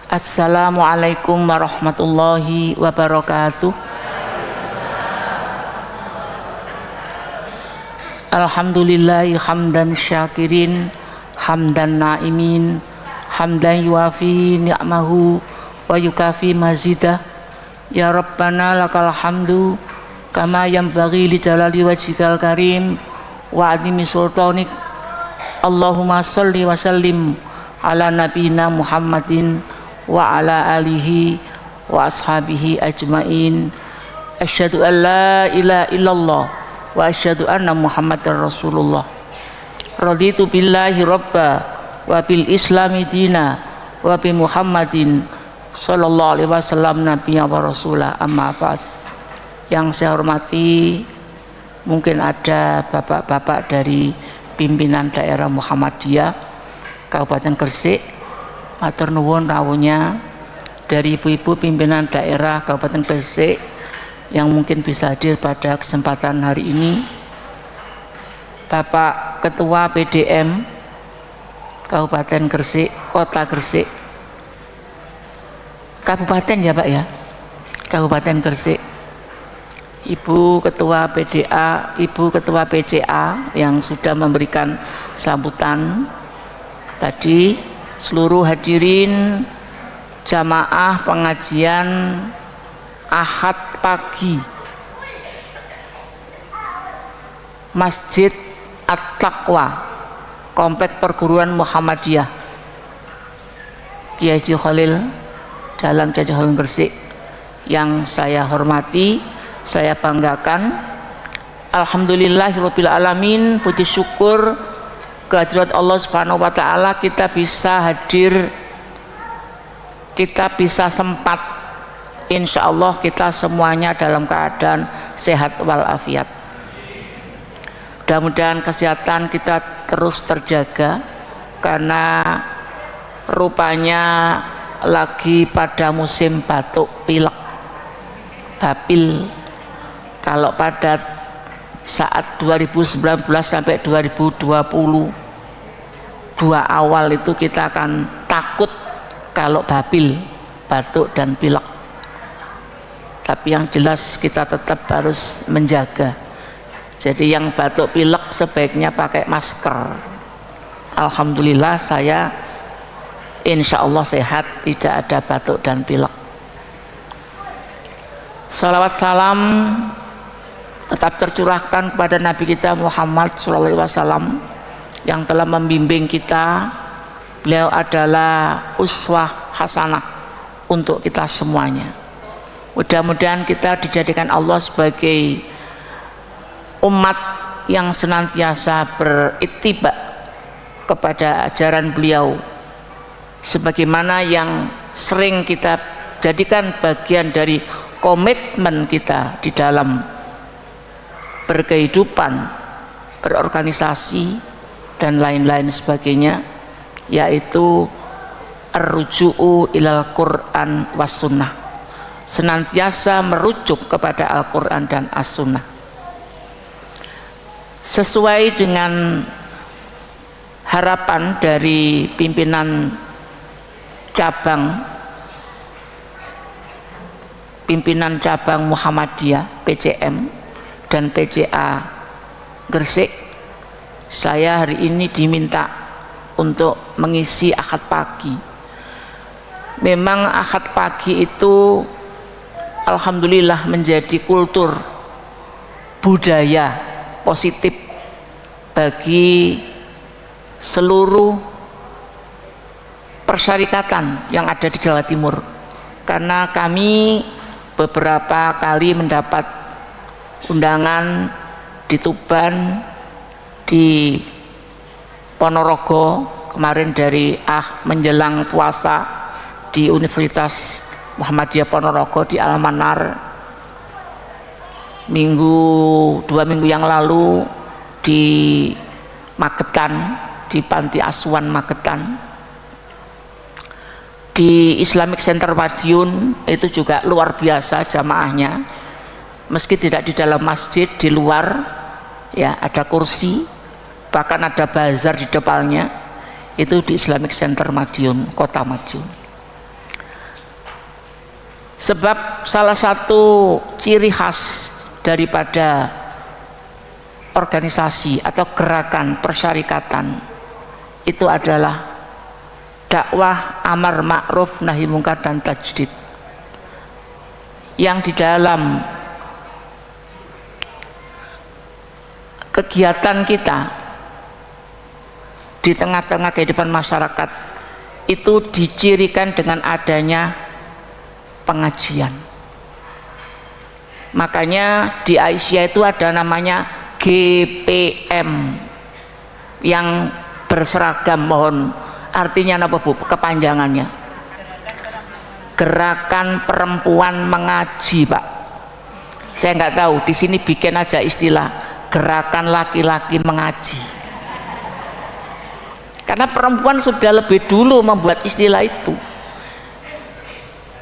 Assalamualaikum warahmatullahi wabarakatuh. Alhamdulillahi hamdan syakirin, hamdan naimin, hamdan yuafi ni'mahu wa yukafi mazidah. Ya Rabbana lakal hamdu kama yanbaghi li jalali wajhikal karim wa adimi sultanik. Allahumma sholli wa sallim ala nabiyina Muhammadin wa ala alihi wa ashabihi ajmain. Asyhadu an la ilaha illallah wa asyhadu anna Muhammadar Rasulullah. Raditu billahi rabba wa bil islami dina wa bi Muhammadin sallallahu alaihi wasallam nabiyya wa rasulah. Amma ba'd. Yang saya hormati, mungkin ada bapak-bapak dari pimpinan daerah Muhammadiyah Kabupaten Gresik, matur nuwun rawuhnya, dari ibu-ibu pimpinan daerah Kabupaten Gresik yang mungkin bisa hadir pada kesempatan hari ini, Bapak Ketua PDM Kabupaten Gresik, Kota Gresik, Kabupaten ya Pak ya, Kabupaten Gresik, Ibu Ketua PDA, Ibu Ketua PCA yang sudah memberikan sambutan tadi, seluruh hadirin jamaah pengajian Ahad pagi Masjid At-Taqwa Komplek Perguruan Muhammadiyah Kiai Haji Khalil, Jalan Kiai Haji Khalil Gresik, yang saya hormati, saya banggakan. Alhamdulillahirabbil alamin, puji syukur kehadirat Allah Subhanahu wa taala, kita bisa hadir, kita bisa sempat, insya Allah kita semuanya dalam keadaan sehat walafiat. Mudah-mudahan kesehatan kita terus terjaga, karena rupanya lagi pada musim batuk pilek bapil. Kalau pada saat 2019 sampai 2020 dua awal itu kita akan takut kalau bapil, batuk dan pilek. Tapi yang jelas kita tetap harus menjaga. Jadi yang batuk pilek sebaiknya pakai masker. Alhamdulillah saya insya Allah sehat, tidak ada batuk dan pilek. Salawat salam tetap tercurahkan kepada Nabi kita Muhammad SAW yang telah membimbing kita. Beliau adalah uswah hasanah untuk kita semuanya. Mudah-mudahan kita dijadikan Allah sebagai umat yang senantiasa berittiba kepada ajaran beliau, sebagaimana yang sering kita jadikan bagian dari komitmen kita di dalam berkehidupan, berorganisasi dan lain-lain sebagainya, yaitu ar-ruju'u ilal Qur'an was sunnah, senantiasa merujuk kepada Al-Quran dan As-Sunnah. Sesuai dengan harapan dari pimpinan cabang Muhammadiyah PCM dan PCA Gresik, saya hari ini diminta untuk mengisi Ahad pagi. Memang Ahad pagi itu alhamdulillah menjadi kultur budaya positif bagi seluruh persyarikatan yang ada di Jawa Timur, karena kami beberapa kali mendapat undangan di Tuban, di Ponorogo, kemarin dari menjelang puasa di Universitas Muhammadiyah Ponorogo di Al-Manar, dua minggu yang lalu di Magetan, di Panti Asuhan Magetan, di Islamic Center Madiun itu juga luar biasa jamaahnya, meski tidak di dalam masjid, di luar ya ada kursi, bahkan ada bazar di depannya, itu di Islamic Center Madiun, Kota Madiun. Sebab salah satu ciri khas daripada organisasi atau gerakan persyarikatan itu adalah dakwah amar ma'ruf nahi mungkar dan tajdid, yang di dalam kegiatan kita di tengah-tengah kehidupan masyarakat itu dicirikan dengan adanya pengajian. Makanya di Aisyah itu ada namanya GPM yang berseragam, mohon artinya apa Bu? Kepanjangannya Gerakan Perempuan Mengaji, Pak. Saya nggak tahu, di sini bikin aja istilah Gerakan Laki-laki Mengaji, karena perempuan sudah lebih dulu membuat istilah itu.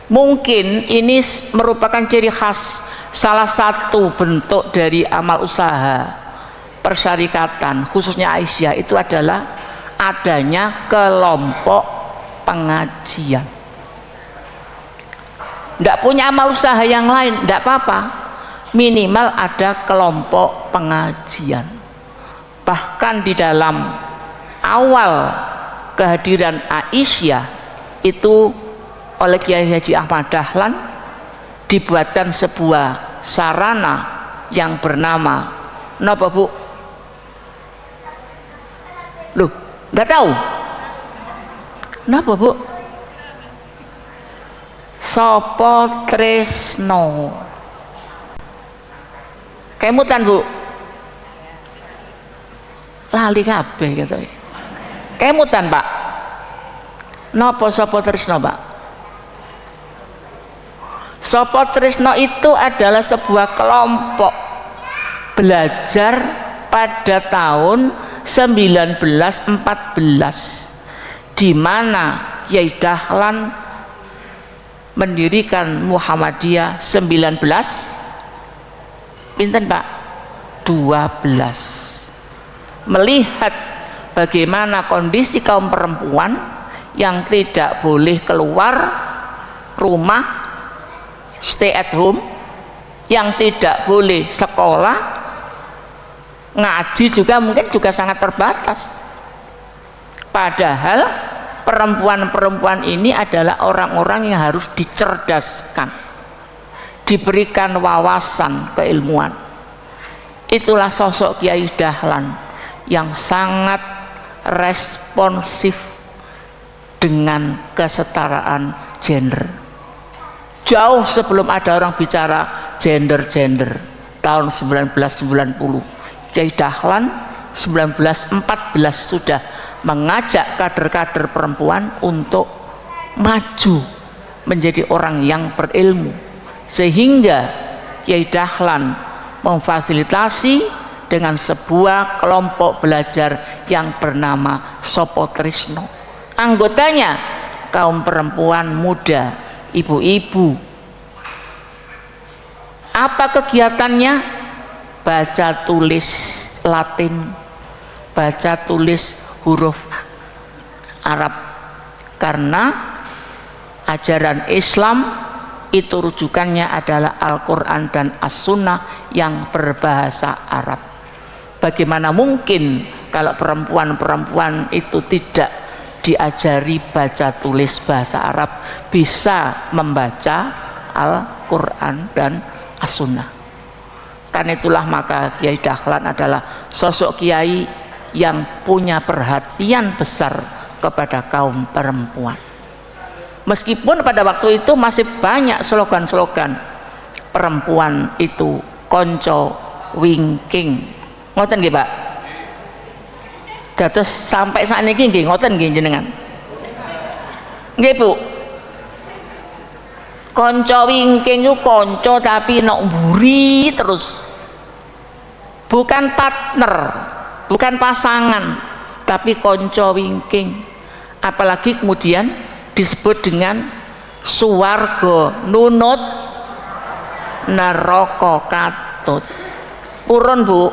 Mungkin ini merupakan ciri khas, salah satu bentuk dari amal usaha persyarikatan khususnya Aisyah itu adalah adanya kelompok pengajian. Tidak punya amal usaha yang lain, tidak apa-apa, minimal ada kelompok pengajian. Bahkan di dalam awal kehadiran Aisyah itu oleh Kiai Haji Ahmad Dahlan dibuatkan sebuah sarana yang bernama napa Bu? Loh, nggak tahu napa Bu? Sopo Tresno. Kemutan Bu, lali kabeh gitu. Kemutan Pak, napa Sopo Tresno Pak? Sopo Tresno itu adalah sebuah kelompok belajar pada tahun 1914 di mana Kiai Dahlan mendirikan Muhammadiyah 19 pinten Pak? 12. Melihat bagaimana kondisi kaum perempuan yang tidak boleh keluar rumah, stay at home, yang tidak boleh sekolah, ngaji juga mungkin juga sangat terbatas. Padahal perempuan-perempuan ini adalah orang-orang yang harus dicerdaskan, diberikan wawasan keilmuan. Itulah sosok Kiai Dahlan yang sangat responsif dengan kesetaraan gender. Jauh sebelum ada orang bicara gender-gender tahun 1990, Kiai Dahlan 1914 sudah mengajak kader-kader perempuan untuk maju menjadi orang yang berilmu, sehingga Kiai Dahlan memfasilitasi dengan sebuah kelompok belajar yang bernama Sopo Tresno. Anggotanya kaum perempuan muda, ibu-ibu. Apa kegiatannya? Baca tulis Latin, baca tulis huruf Arab, karena ajaran Islam itu rujukannya adalah Al-Quran dan As-Sunnah yang berbahasa Arab. Bagaimana mungkin kalau perempuan-perempuan itu tidak diajari baca tulis bahasa Arab, bisa membaca Al-Quran dan As-Sunnah? Karena itulah maka Kiai Dahlan adalah sosok kiai yang punya perhatian besar kepada kaum perempuan. Meskipun pada waktu itu masih banyak slogan-slogan perempuan itu konco wingking, ngoten nggih Pak? Dados sampai saat ini nggih ngoten nggih jenengan. Nggih Bu. Konco wingking itu konco tapi nok mburi terus. Bukan partner, bukan pasangan, tapi konco wingking. Apalagi kemudian disebut dengan suwargo nunut neraka katut. Purun Bu.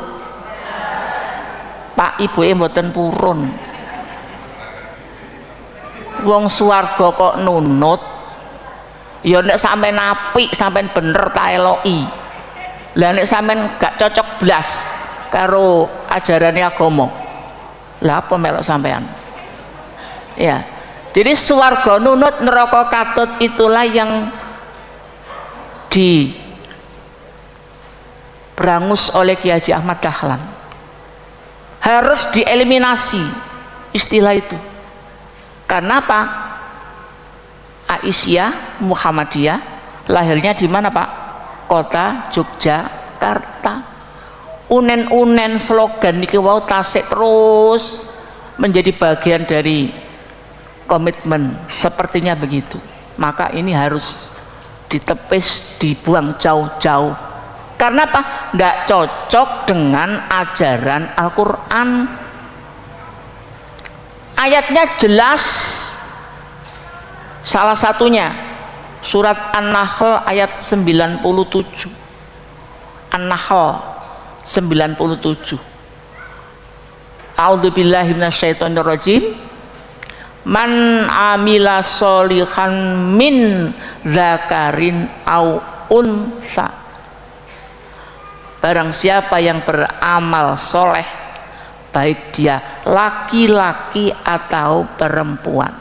Pak Ibu mboten purun. Wong swarga kok nunut, Ya nek sampean apik, sampean bener tak eloki. Lah nek sampean gak cocok blas karo ajarane agama, lah apa melok sampean? Ya. Jadi swarga nunut, neraka katut, itulah yang diberangus oleh Kiai Haji Ahmad Dahlan. Harus dieliminasi istilah itu. Karena apa? Aisyah Muhammadiyah lahirnya di mana Pak? Kota Yogyakarta. Unen-unen slogan niki wau tasik terus menjadi bagian dari komitmen, sepertinya begitu. Maka ini harus ditepis, dibuang jauh-jauh. Karena apa? Nggak cocok dengan ajaran Al-Quran. Ayatnya jelas, salah satunya surat An-Nahl ayat 97. An-Nahl 97. A'udzubillahi minasyaitonirrajim. Man amila sholihan min zakarin au unsa. Barang siapa yang beramal soleh, baik dia laki-laki atau perempuan,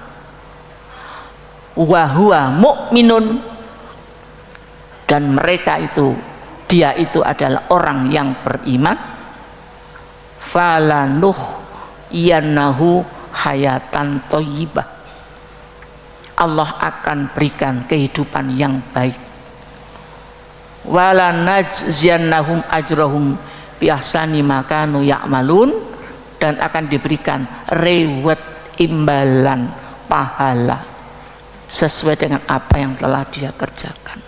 wa huwa mu'minun, dan mereka itu, dia itu adalah orang yang beriman, falanuh yanahu hayatan thayyibah, Allah akan berikan kehidupan yang baik. Wala najziyannahum ajrahum bi ahsani ma kanu ya'malun, dan akan diberikan reward, imbalan, pahala sesuai dengan apa yang telah dia kerjakan.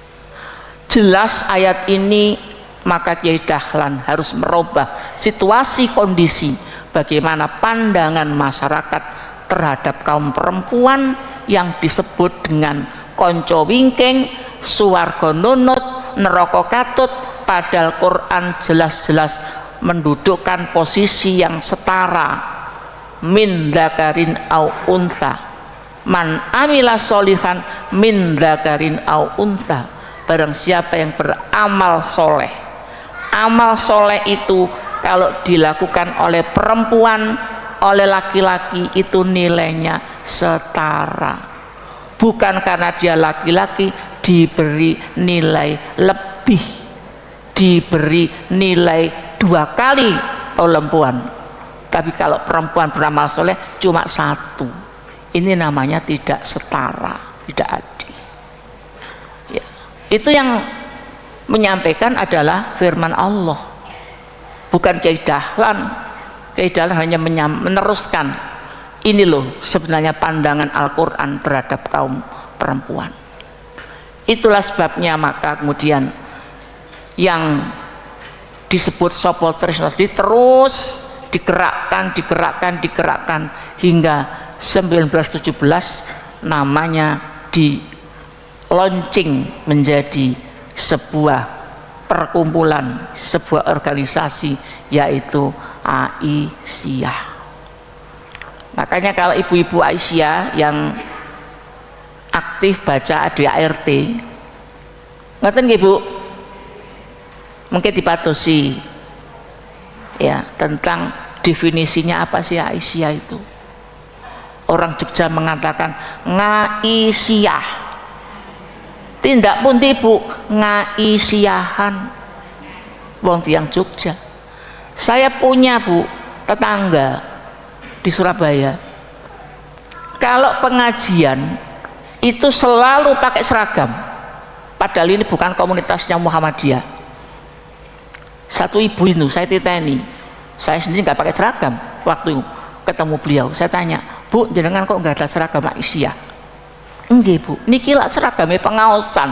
Jelas ayat ini, maka Kiai Dahlan harus merubah situasi kondisi bagaimana pandangan masyarakat terhadap kaum perempuan yang disebut dengan konco wingking, suwarga nunut, neraka katut, padahal Quran jelas-jelas mendudukkan posisi yang setara. Min dzakarin au untha, man amila sholihan min dzakarin au untha. Barang siapa yang beramal soleh, amal soleh itu kalau dilakukan oleh perempuan, oleh laki-laki, itu nilainya setara. Bukan karena dia laki-laki diberi nilai lebih, diberi nilai 2 kali perempuan, tapi kalau perempuan beramal soleh cuma 1. Ini namanya tidak setara, tidak adil ya. Itu yang menyampaikan adalah firman Allah, bukan Kiai Dahlan. Kiai Dahlan hanya meneruskan, ini loh sebenarnya pandangan Al-Quran terhadap kaum perempuan. Itulah sebabnya maka kemudian yang disebut Sopo Trisno terus digerakkan hingga 1917 namanya di launching menjadi sebuah perkumpulan, sebuah organisasi, yaitu Aisyah. Makanya kalau ibu-ibu Aisyah yang aktif baca ADART, ngoten nggih Bu, mungkin dipatosi ya tentang definisinya apa sih Aisyah itu. Orang Jogja mengatakan ngaisyah, tindak pun Bu, ngaisyahan wong tiang Jogja. Saya punya Bu tetangga di Surabaya, kalau pengajian itu selalu pakai seragam, padahal ini bukan komunitasnya Muhammadiyah. Satu ibu itu saya titeni, saya sendiri nggak pakai seragam. Waktu ketemu beliau saya tanya, Bu, jenengan kok nggak ada seragam Aisyah? Enggak Bu, niki lah seragamnya pengaosan.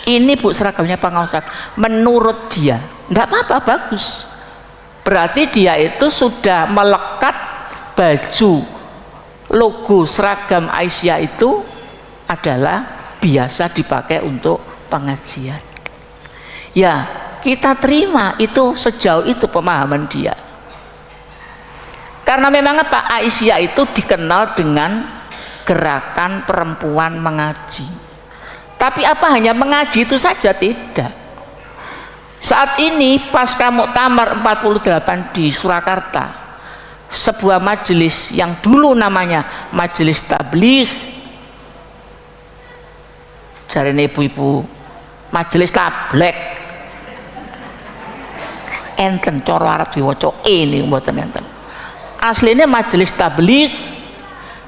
Ini Bu seragamnya pengaosan. Menurut dia nggak apa-apa, bagus. Berarti dia itu sudah melekat baju logo seragam Aisyah itu adalah biasa dipakai untuk pengajian. Ya, kita terima itu sejauh itu pemahaman dia. Karena memang apa? Aisyah itu dikenal dengan gerakan perempuan mengaji. Tapi apa hanya mengaji itu saja? Tidak. Saat ini pasca Muktamar 48 di Surakarta, sebuah majelis yang dulu namanya Majelis Tabligh, jarene ibu-ibu, majelis tablek enten cara Arab diwaca ini mboten enten. Aslinya Majelis Tabligh,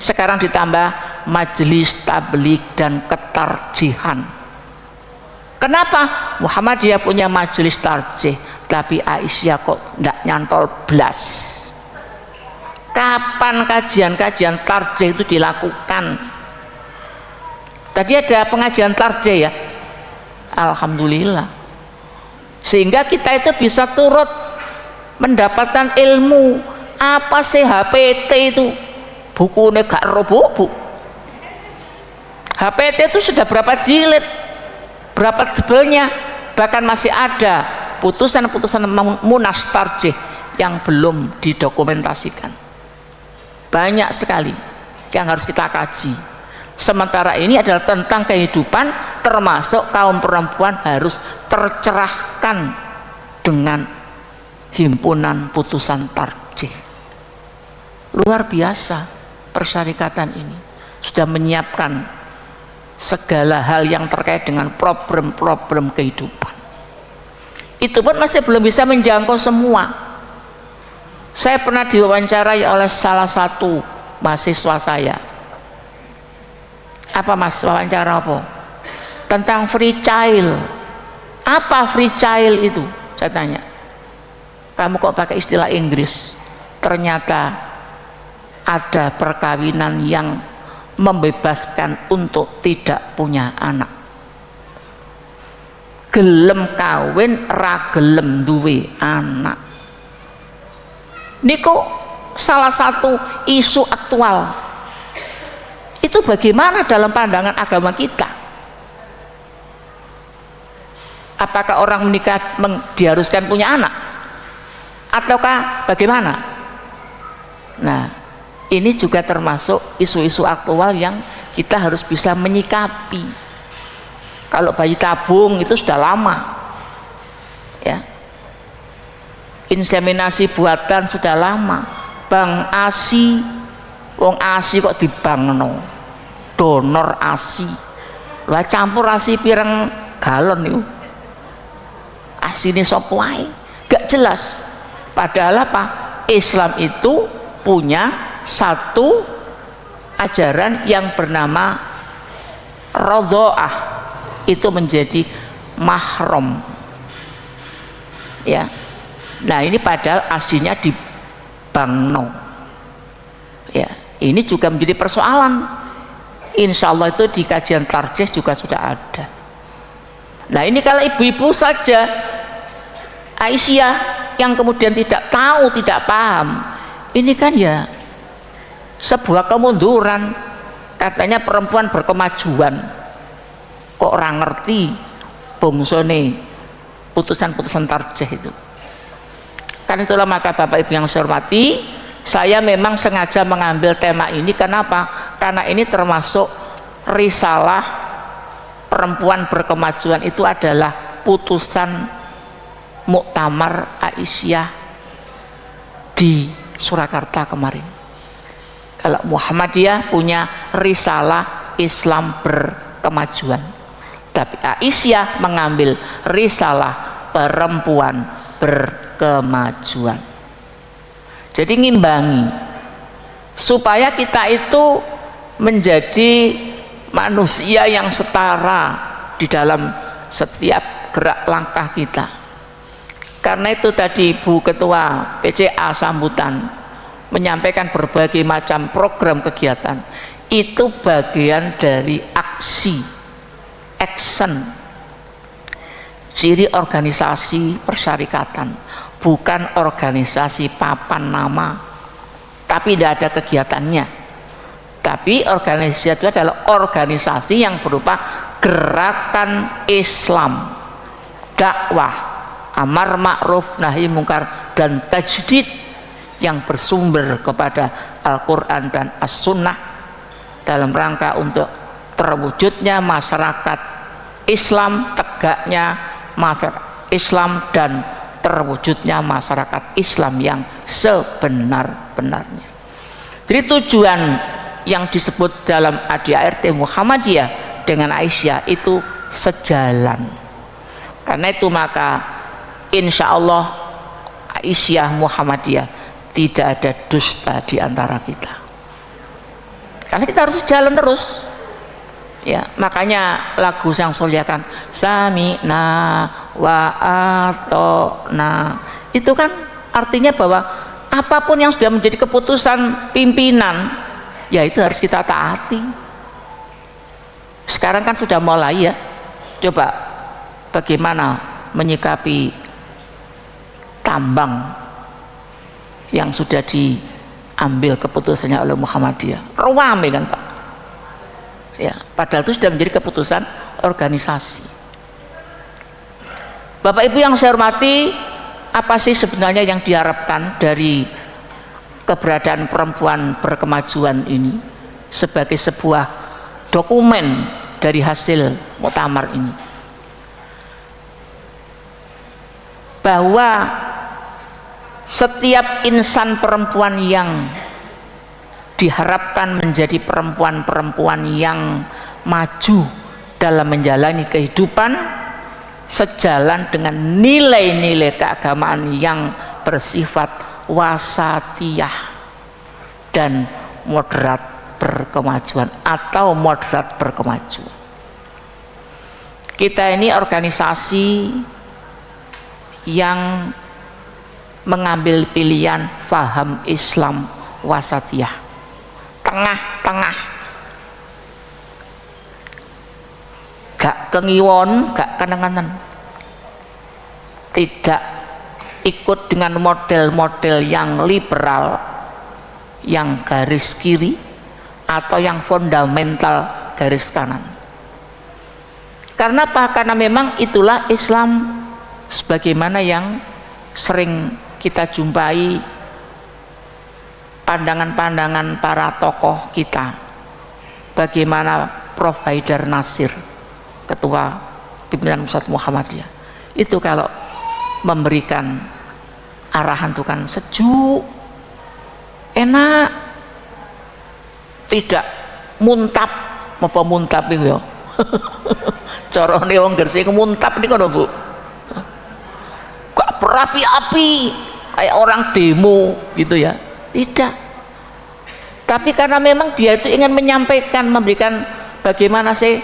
sekarang ditambah Majelis Tabligh dan Ketarjihan. Kenapa Muhammadiyah punya majelis tarjih tapi Aisyah kok ndak nyantol blas? Kapan kajian-kajian tarjih itu dilakukan? Tadi ada pengajian tarjih ya, alhamdulillah, sehingga kita itu bisa turut mendapatkan ilmu. Apa sih HPT itu? Bukunya gak robo-bu. HPT itu sudah berapa jilid, berapa tebelnya, bahkan masih ada putusan-putusan munas tarjih yang belum didokumentasikan. Banyak sekali yang harus kita kaji. Sementara ini adalah tentang kehidupan, termasuk kaum perempuan harus tercerahkan dengan himpunan putusan tarjih. Luar biasa persyarikatan ini sudah menyiapkan segala hal yang terkait dengan problem-problem kehidupan. Itu pun masih belum bisa menjangkau semua. Saya pernah diwawancarai oleh salah satu mahasiswa saya. Apa mas, wawancara apa? Tentang free child. Apa free child itu? Saya tanya. Kamu kok pakai istilah Inggris? Ternyata ada perkawinan yang membebaskan untuk tidak punya anak. Gelem kawin, ra gelem duwe anak. Niku salah satu isu aktual. Itu bagaimana dalam pandangan agama kita? Apakah orang menikah diharuskan punya anak? Ataukah bagaimana? Nah, ini juga termasuk isu-isu aktual yang kita harus bisa menyikapi. Kalau bayi tabung itu sudah lama, ya. Inseminasi buatan sudah lama. Bang ASI, wong ASI kok dibangno, donor ASI, lah campur ASI pirang galon itu, ASI ini sapa wae, gak jelas. Padahal apa? Islam itu punya satu ajaran yang bernama radha'ah, itu menjadi mahram, ya. Nah ini padahal aslinya di bangno, ya. Ini juga menjadi persoalan. Insya Allah itu di kajian tarjih juga sudah ada. Nah ini kalau ibu-ibu saja Aisyah yang kemudian tidak tahu, tidak paham, ini kan ya sebuah kemunduran. Katanya perempuan berkemajuan, kok orang ngerti bongsone putusan-putusan tarjih itu. Kan itulah, maka Bapak Ibu yang saya hormati, saya memang sengaja mengambil tema ini. Kenapa? Karena ini termasuk risalah perempuan berkemajuan. Itu adalah putusan Muktamar Aisyah di Surakarta kemarin. Kalau Muhammadiyah punya risalah Islam berkemajuan, tapi Aisyah mengambil risalah perempuan berkemajuan. Jadi ngimbangi supaya kita itu menjadi manusia yang setara di dalam setiap gerak langkah kita. Karena itu tadi Bu Ketua PCA sambutan menyampaikan berbagai macam program kegiatan, itu bagian dari aksi, action, ciri organisasi persyarikatan, bukan organisasi papan nama, tapi tidak ada kegiatannya. Tapi organisasi itu adalah organisasi yang berupa gerakan Islam, dakwah, amar ma'ruf nahi mungkar, dan tajdid yang bersumber kepada Al-Quran dan As-Sunnah dalam rangka untuk terwujudnya masyarakat Islam, tegaknya masyarakat Islam dan terwujudnya masyarakat Islam yang sebenar-benarnya. Jadi tujuan yang disebut dalam ADART Muhammadiyah dengan Aisyah itu sejalan. Karena itu maka insya Allah Aisyah Muhammadiyah tidak ada dusta di antara kita. Karena kita harus jalan terus. Ya, makanya lagu Sang Soleh kan sami'na wa ata'na. Itu kan artinya bahwa apapun yang sudah menjadi keputusan pimpinan, ya itu harus kita taati. Sekarang kan sudah mulai ya. Coba bagaimana menyikapi tambang yang sudah diambil keputusannya oleh Muhammadiyah. Rame kan Pak? Ya, padahal itu sudah menjadi keputusan organisasi. Bapak Ibu yang saya hormati, apa sih sebenarnya yang diharapkan dari keberadaan perempuan berkemajuan ini sebagai sebuah dokumen dari hasil muktamar ini? Bahwa setiap insan perempuan yang diharapkan menjadi perempuan-perempuan yang maju dalam menjalani kehidupan sejalan dengan nilai-nilai keagamaan yang bersifat wasatiyah dan moderat berkemajuan atau moderat berkemajuan. Kita ini organisasi yang mengambil pilihan faham Islam wasatiyah, tengah-tengah, gak kengiwon, gak kenangan, tidak ikut dengan model-model yang liberal, yang garis kiri, atau yang fundamental garis kanan. Karena apa? Karena memang itulah Islam sebagaimana yang sering kita jumpai pandangan-pandangan para tokoh kita. Bagaimana Prof. Haidar Nasir, Ketua Pimpinan Pusat Muhammadiyah, itu kalau memberikan arahan itu kan sejuk, enak, tidak muntap, apa muntap itu ya? Corone wong Gresik muntap niku lho Bu. Gak berapi-api kayak orang demo gitu ya. Tidak. Tapi karena memang dia itu ingin menyampaikan, memberikan bagaimana sih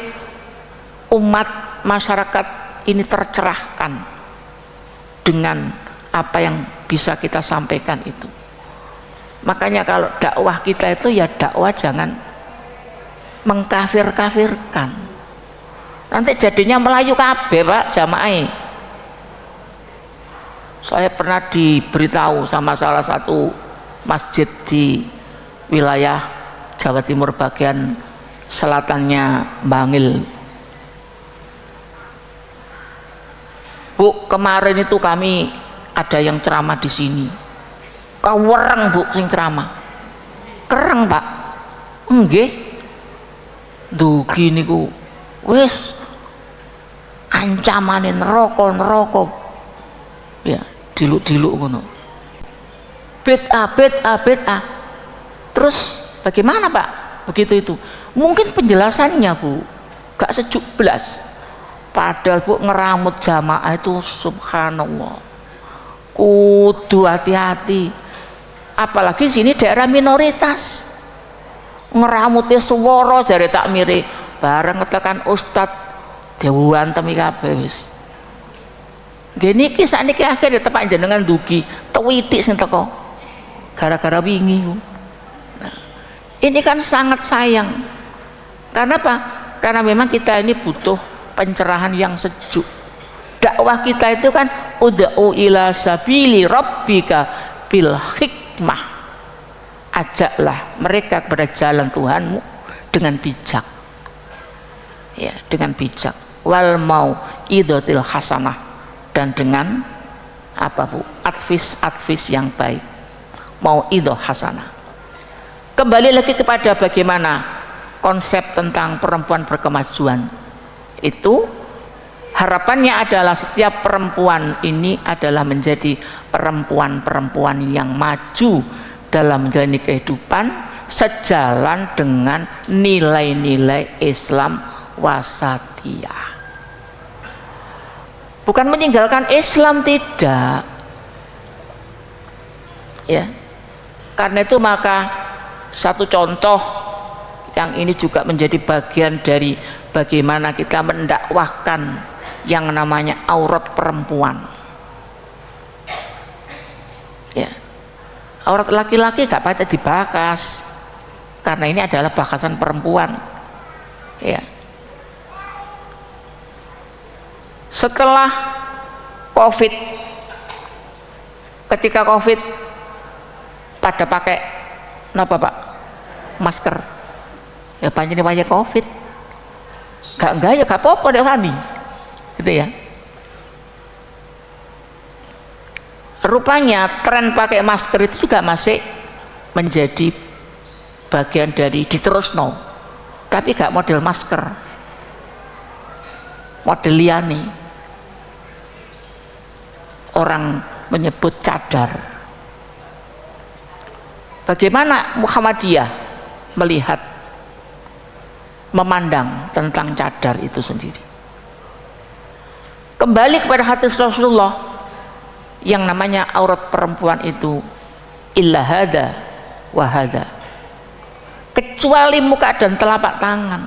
umat masyarakat ini tercerahkan dengan apa yang bisa kita sampaikan itu. Makanya kalau dakwah kita itu ya dakwah jangan mengkafir-kafirkan. Nanti jadinya Melayu kabeh Pak jamaah. Saya pernah diberitahu sama salah satu masjid di wilayah Jawa Timur bagian selatannya Bangil. Bu, kemarin itu kami ada yang ceramah di sini. Kawereng Bu sing ceramah. Kereng Pak. Nggih. Dugi niku wis ancamane neraka. Ya, diluk-diluk ngono. Bid'ah. Terus bagaimana Pak? Begitu itu. Mungkin penjelasannya Bu gak sejuk belas. Padahal Bu ngeramut jamaah itu subhanallah. Kudu hati-hati. Apalagi sini daerah minoritas. Ngeramutnya swara jare tak mire bareng ketekan ustadz dewantem kabeh wis. Gini ki sakniki akhir tepak jenengan dugi tweetik sing teko gara-gara wingi. Nah, ini kan sangat sayang. Karena apa? Karena memang kita ini butuh pencerahan yang sejuk. Dakwah kita itu kan ud'u ila sabili rabbika bil hikmah. Ajaklah mereka kepada jalan Tuhanmu dengan bijak. Ya, dengan bijak. Wal mau idotil hasanah, dan dengan apa Bu? Advis yang baik. Mau idoh hasanah. Kembali lagi kepada bagaimana konsep tentang perempuan berkemajuan itu Harapannya adalah setiap perempuan ini adalah menjadi perempuan-perempuan yang maju dalam menjalani kehidupan sejalan dengan nilai-nilai Islam wasatiyah. Bukan meninggalkan Islam, tidak. Ya. Karena itu maka satu contoh yang ini juga menjadi bagian dari bagaimana kita mendakwahkan yang namanya aurat perempuan. Ya. Aurat laki-laki gak patut dibahas karena ini adalah bahasan perempuan. Ya. Setelah COVID, ketika COVID pada pakai napa Pak? Masker. Ya panjenengan pakai COVID. Enggak ya gak apa-apa dek wani. Gitu ya. Rupanya tren pakai masker itu juga masih menjadi bagian dari diterusno, tapi gak model masker, model liane. Orang menyebut cadar. Bagaimana Muhammadiyah melihat, memandang tentang cadar itu sendiri? Kembali kepada hadis Rasulullah yang namanya aurat perempuan itu illa hada wa hada, kecuali muka dan telapak tangan.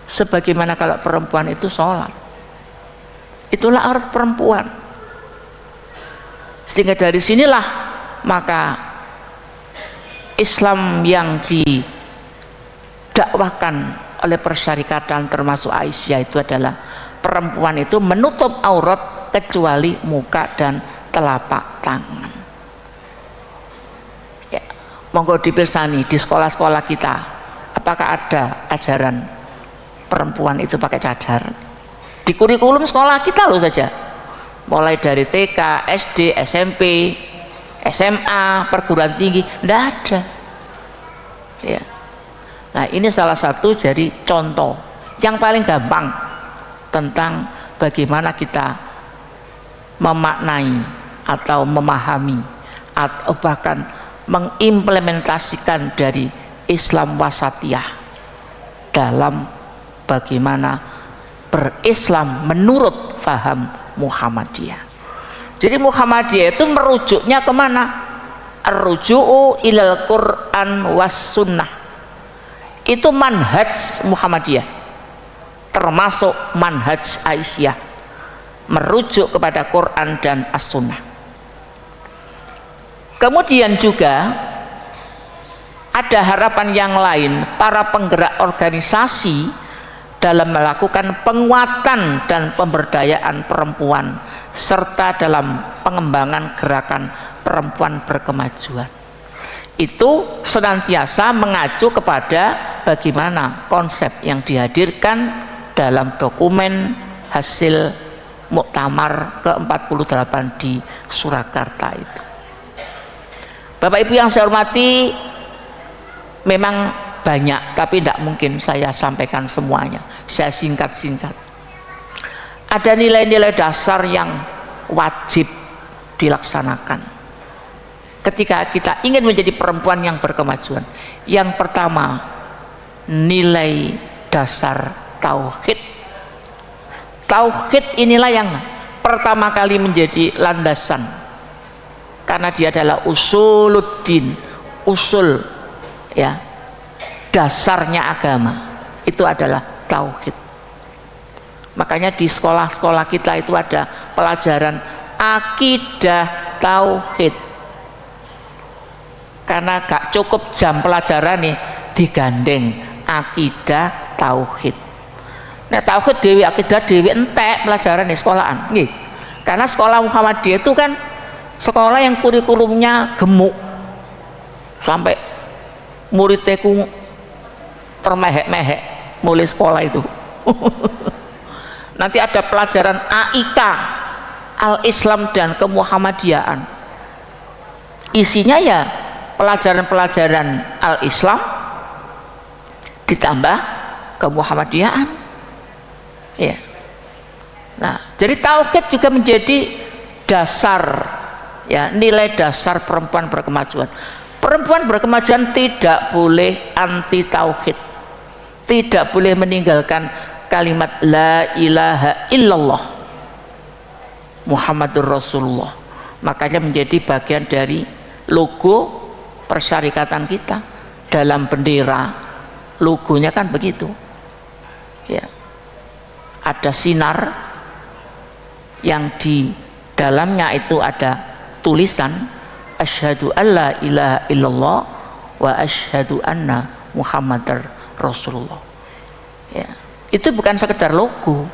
Sebagaimana kalau perempuan itu sholat, itulah aurat perempuan. Sehingga dari sinilah maka Islam yang didakwahkan oleh persyarikatan termasuk Aisyah itu adalah perempuan itu menutup aurat kecuali muka dan telapak tangan. Ya, monggo dipirsani di sekolah-sekolah kita, apakah ada ajaran perempuan itu pakai cadar? Di kurikulum sekolah kita loh saja, mulai dari TK, SD, SMP, SMA, perguruan tinggi, tidak ada. Ya. Nah ini salah satu jadi contoh yang paling gampang tentang bagaimana kita memaknai atau memahami atau bahkan mengimplementasikan dari Islam wasatiyah dalam bagaimana berislam menurut faham Muhammadiyah. Jadi Muhammadiyah itu merujuknya kemana? Ar-ruju'u ilal Quran was sunnah. Itu manhaj Muhammadiyah, termasuk manhaj Aisyah, merujuk kepada Quran dan As-Sunnah. Kemudian juga ada harapan yang lain para penggerak organisasi dalam melakukan penguatan dan pemberdayaan perempuan serta dalam pengembangan gerakan perempuan berkemajuan. Itu senantiasa mengacu kepada bagaimana konsep yang dihadirkan dalam dokumen hasil Muktamar ke-48 di Surakarta itu. Bapak Ibu yang saya hormati, memang banyak tapi tidak mungkin saya sampaikan semuanya, saya singkat-singkat. Ada nilai-nilai dasar yang wajib dilaksanakan ketika kita ingin menjadi perempuan yang berkemajuan. Yang pertama, nilai dasar tauhid. Tauhid inilah yang pertama kali menjadi landasan, karena dia adalah usuluddin, usul ya, dasarnya agama itu adalah tauhid. Makanya di sekolah-sekolah kita itu ada pelajaran akidah tauhid, karena gak cukup jam pelajaran nih digandeng akidah tauhid. Nah tauhid dewi, akidah dewi entek pelajaran di sekolahan nggih. Karena sekolah Muhammadiyah itu kan sekolah yang kurikulumnya gemuk sampai muridnya ku termehek-mehek mulai sekolah itu. Nanti ada pelajaran AIK, Al-Islam dan Kemuhammadiyaan. Isinya ya pelajaran-pelajaran Al-Islam ditambah Kemuhammadiyaan. Ya. Nah, jadi tauhid juga menjadi dasar, ya, nilai dasar perempuan berkemajuan. Perempuan berkemajuan tidak boleh anti tauhid, tidak boleh meninggalkan kalimat la ilaha illallah Muhammadur Rasulullah. Makanya menjadi bagian dari logo persyarikatan kita. Dalam bendera logonya kan begitu, ya, ada sinar yang di dalamnya itu ada tulisan asyhadu alla ilaha illallah wa asyhadu anna Muhammadar Rasulullah. Ya, itu bukan sekedar logo,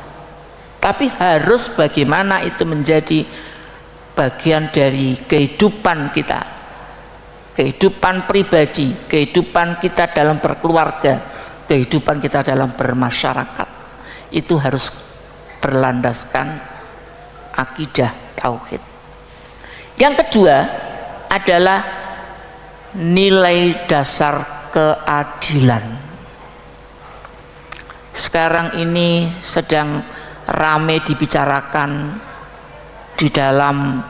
tapi harus bagaimana itu menjadi bagian dari kehidupan kita, kehidupan pribadi, kehidupan kita dalam berkeluarga, kehidupan kita dalam bermasyarakat. Itu harus berlandaskan akidah tauhid. Yang kedua adalah nilai dasar keadilan. Sekarang ini sedang ramai dibicarakan di dalam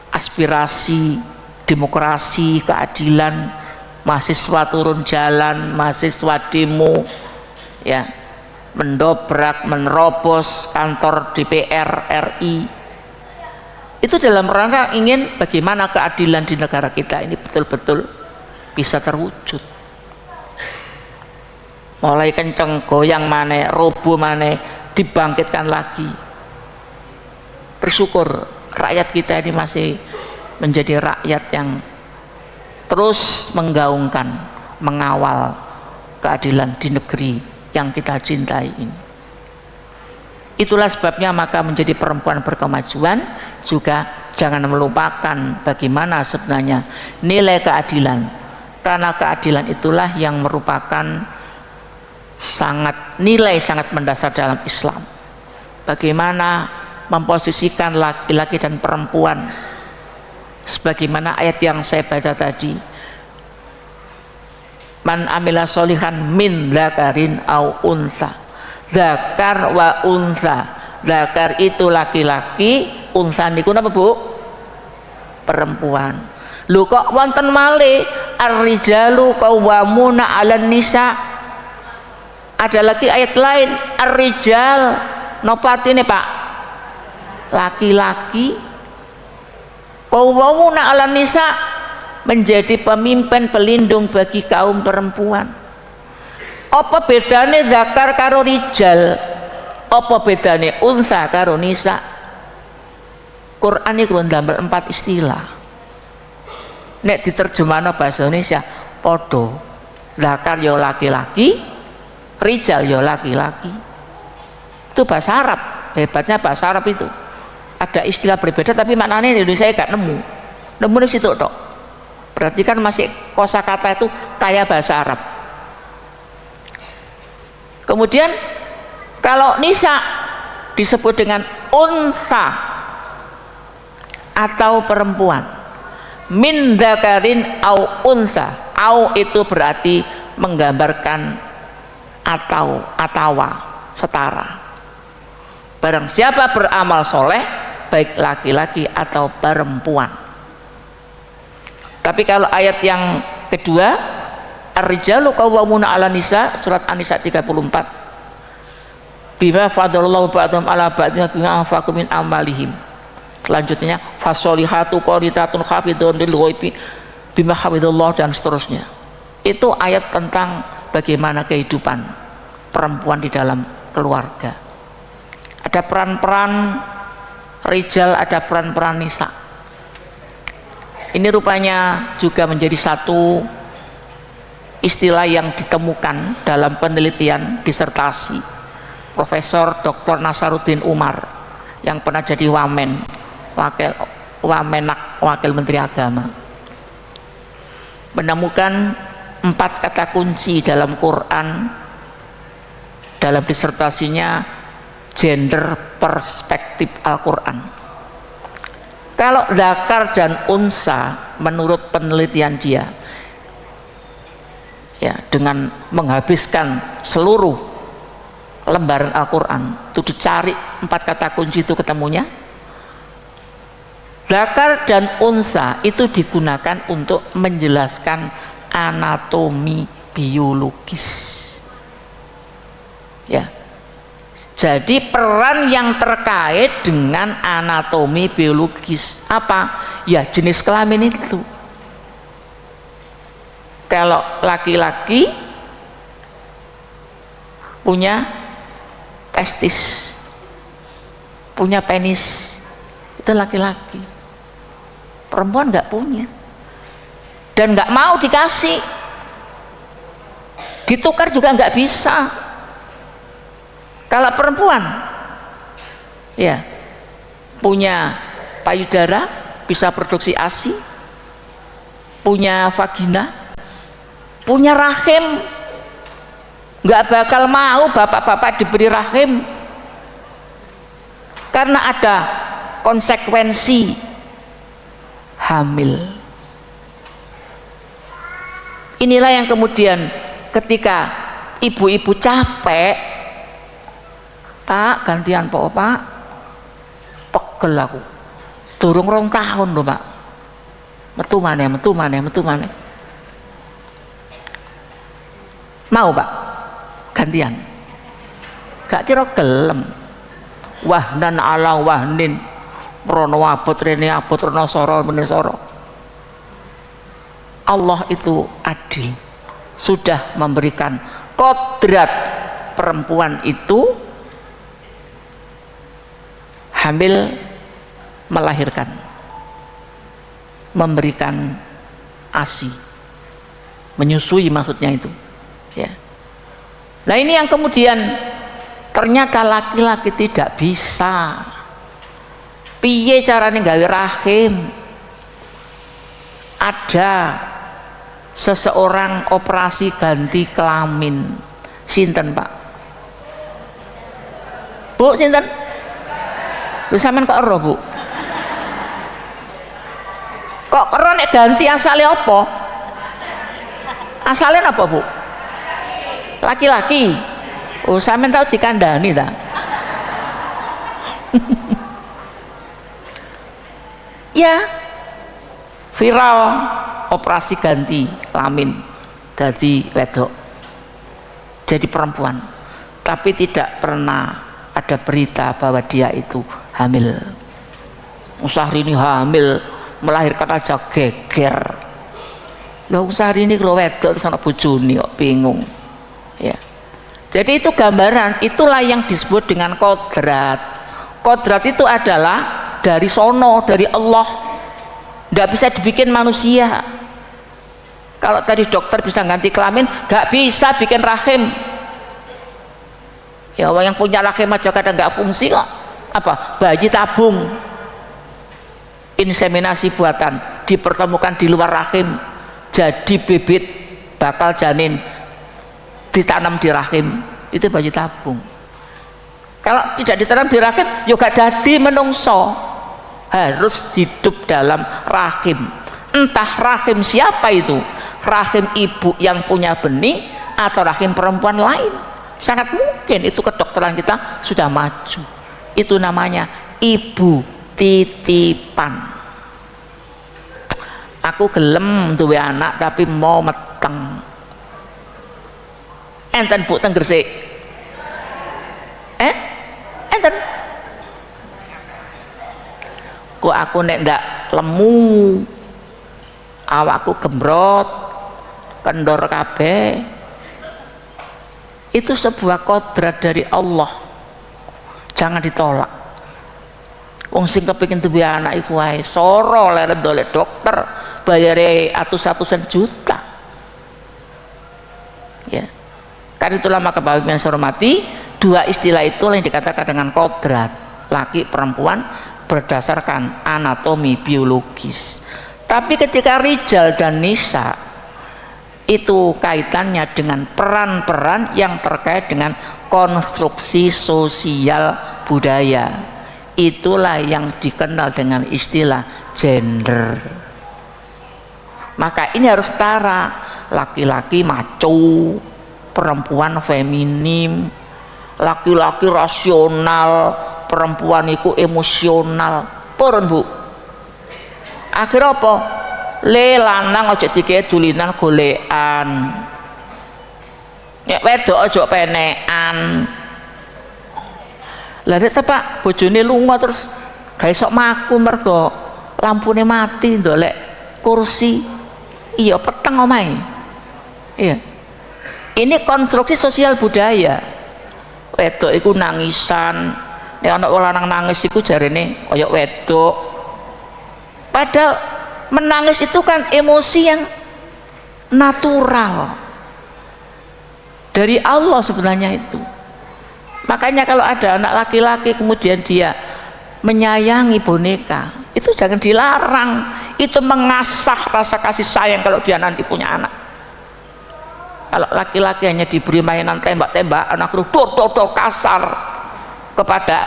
aspirasi demokrasi, keadilan, mahasiswa turun jalan, mahasiswa demo, ya, mendobrak, menerobos kantor DPR RI. Itu dalam rangka ingin bagaimana keadilan di negara kita ini betul-betul bisa terwujud. Mulai kenceng, goyang mana, roboh mana, dibangkitkan lagi. Bersyukur rakyat kita ini masih menjadi rakyat yang terus menggaungkan, mengawal keadilan di negeri yang kita cintai ini. Itulah sebabnya maka menjadi perempuan berkemajuan juga jangan melupakan bagaimana sebenarnya nilai keadilan, karena keadilan itulah yang merupakan nilai sangat mendasar dalam Islam. Bagaimana memposisikan laki-laki dan perempuan, sebagaimana ayat yang saya baca tadi, man amila solihan min dzakarin au unsa, dzakar wa unsa, dzakar itu laki-laki, unsa niku napa Bu? Perempuan. Lho kok wonten malih ar-rijalu qawwamuna 'alan nisa. Ada lagi ayat lain ar-rijal napa artine Pak? Laki-laki qawwamuna 'alan nisa, menjadi pemimpin pelindung bagi kaum perempuan. Apa bedane zakar karo rijal? Apa bedane unsa karo nisa? Quran iku ndamel 4 istilah. Nek diterjemahno bahasa Indonesia padha. Zakar ya laki-laki, rijal ya laki-laki. Itu bahasa Arab. Hebatnya bahasa Arab itu. Ada istilah berbeda tapi maknanya di Indonesia gak nemu. Nemu di situ tok. Berarti kan masih kosakata itu kayak bahasa Arab. Kemudian kalau nisa disebut dengan unsa atau perempuan. Min dzakarin au unsa. Au itu berarti menggambarkan atawa, setara. Barang siapa beramal soleh, baik laki-laki atau perempuan. Tapi kalau ayat yang kedua, ar-rijalu qawwamuna 'alan nisa, surat An-Nisa 34. Bima fadlallahu ba'dhum 'ala ba'dhin bima anfaqu min amalihim. Selanjutnya fasolihatu qanitatun hafidhun lil ghaibi bima hafidhallah, dan seterusnya. Itu ayat tentang bagaimana kehidupan perempuan di dalam keluarga. Ada peran-peran rijal, ada peran-peran nisa. Ini rupanya juga menjadi satu istilah yang ditemukan dalam penelitian disertasi Profesor Dr. Nasaruddin Umar yang pernah jadi wakil Menteri Agama, menemukan 4 kata kunci dalam Quran dalam disertasinya gender perspektif Al-Quran. Kalau zakar dan unsa menurut penelitian dia, ya, dengan menghabiskan seluruh lembaran Al-Quran itu dicari 4 kata kunci itu ketemunya. Zakar dan unsa itu digunakan untuk menjelaskan anatomi biologis. Ya. Jadi peran yang terkait dengan anatomi biologis apa? Ya jenis kelamin itu. Kalau laki-laki punya testis, punya penis, itu laki-laki. Perempuan nggak punya dan nggak mau dikasih, ditukar juga nggak bisa. Kalau perempuan ya punya payudara, bisa produksi ASI, punya vagina, punya rahim, nggak bakal mau bapak-bapak diberi rahim karena ada konsekuensi hamil. Inilah yang kemudian ketika ibu-ibu capek, Pak gantian Pak, pegel aku durung 2 tahun loh Pak, metu maneh mau Pak gantian, gak kira gelem. Wahnan ala wahnin, rono abot rene abot, rono soro mene soro. Allah itu adil, sudah memberikan kodrat perempuan itu hamil, melahirkan, memberikan ASI, menyusui maksudnya itu ya. Nah ini yang kemudian ternyata laki-laki tidak bisa. Piye carane gawe rahim? Ada seseorang operasi ganti kelamin. Sinten Pak? Bu sinten? Lu sampean kok ero Bu? Kok ero nek ganti asale apa? Asale apa Bu? Laki-laki. Oh sampean tahu dikandani ta? Ya viral operasi ganti kelamin dari wedok jadi perempuan, tapi tidak pernah ada berita bahwa dia itu hamil. Syahrini hamil, melahirkan aja geger. Loh Syahrini kalau wedok terus anak bojone kok bingung ya. Jadi itu gambaran, itulah yang disebut dengan kodrat. Kodrat itu adalah dari sono, dari Allah, nggak bisa dibikin manusia. Kalau tadi dokter bisa ganti kelamin, nggak bisa bikin rahim. Ya orang yang punya rahim aja kadang nggak fungsi kok. Apa? Bayi tabung, inseminasi buatan, dipertemukan di luar rahim, jadi bibit bakal janin, ditanam di rahim, itu bayi tabung. Kalau tidak ditanam di rahim, juga jadi menungso, harus hidup dalam rahim. Entah rahim siapa itu, rahim ibu yang punya benih atau rahim perempuan lain. Sangat mungkin itu kedokteran kita sudah maju. Itu namanya ibu titipan. Aku gelem duwe anak tapi mau meteng. Enten Bu teng Gresik? Enten? Kok aku nek ndak lemu, awakku gembrot, kendor kabeh, itu sebuah kodrat dari Allah, jangan ditolak. Wong sing kepengin duwe anak iku wae soro leret dolek dokter bayare atus-atusan juta ya. Kan itulah maka Bapak yang saya hormati, dua istilah itu yang dikatakan dengan kodrat, laki perempuan berdasarkan anatomi biologis. Tapi ketika rijal dan nisa itu kaitannya dengan peran-peran yang terkait dengan konstruksi sosial budaya, itulah yang dikenal dengan istilah gender. Maka ini harus setara, laki-laki maco, perempuan feminim, laki-laki rasional, perempuan itu emosional. Purun Bu, akhirnya apa? Le lanang aja dikira dulinan golekan, nek wedok aja penekan. Lah nek tepak bojone lunga terus gawe sok maku mergo lampune mati ndolek kursi, iya peteng omahe. Iya, ini konstruksi sosial budaya. Wedok iku nangisan, nek ana wong lanang nangis iku jarene kaya wedok, padahal menangis itu kan emosi yang natural dari Allah sebenarnya itu. Makanya kalau ada anak laki-laki kemudian dia menyayangi boneka, itu jangan dilarang, itu mengasah rasa kasih sayang kalau dia nanti punya anak. Kalau laki-laki hanya diberi mainan tembak-tembak, anak dor kasar kepada,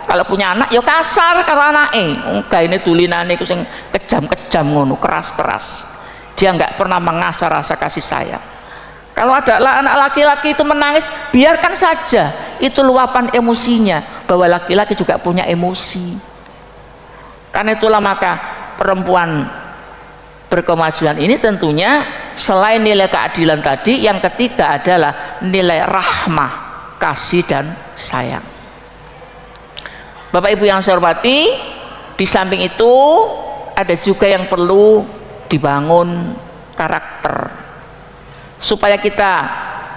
kalau punya anak ya kasar karo anake. Gaene dulinane iku sing kejam-kejam ngono, keras-keras. Dia nggak pernah mengasah rasa kasih sayang. Kalau ada anak laki-laki itu menangis, biarkan saja, itu luapan emosinya, bahwa laki-laki juga punya emosi. Karena itulah maka perempuan berkemajuan ini tentunya selain nilai keadilan tadi, yang ketiga adalah nilai rahmah, kasih dan sayang. Bapak Ibu yang saya hormati, di samping itu ada juga yang perlu dibangun karakter supaya kita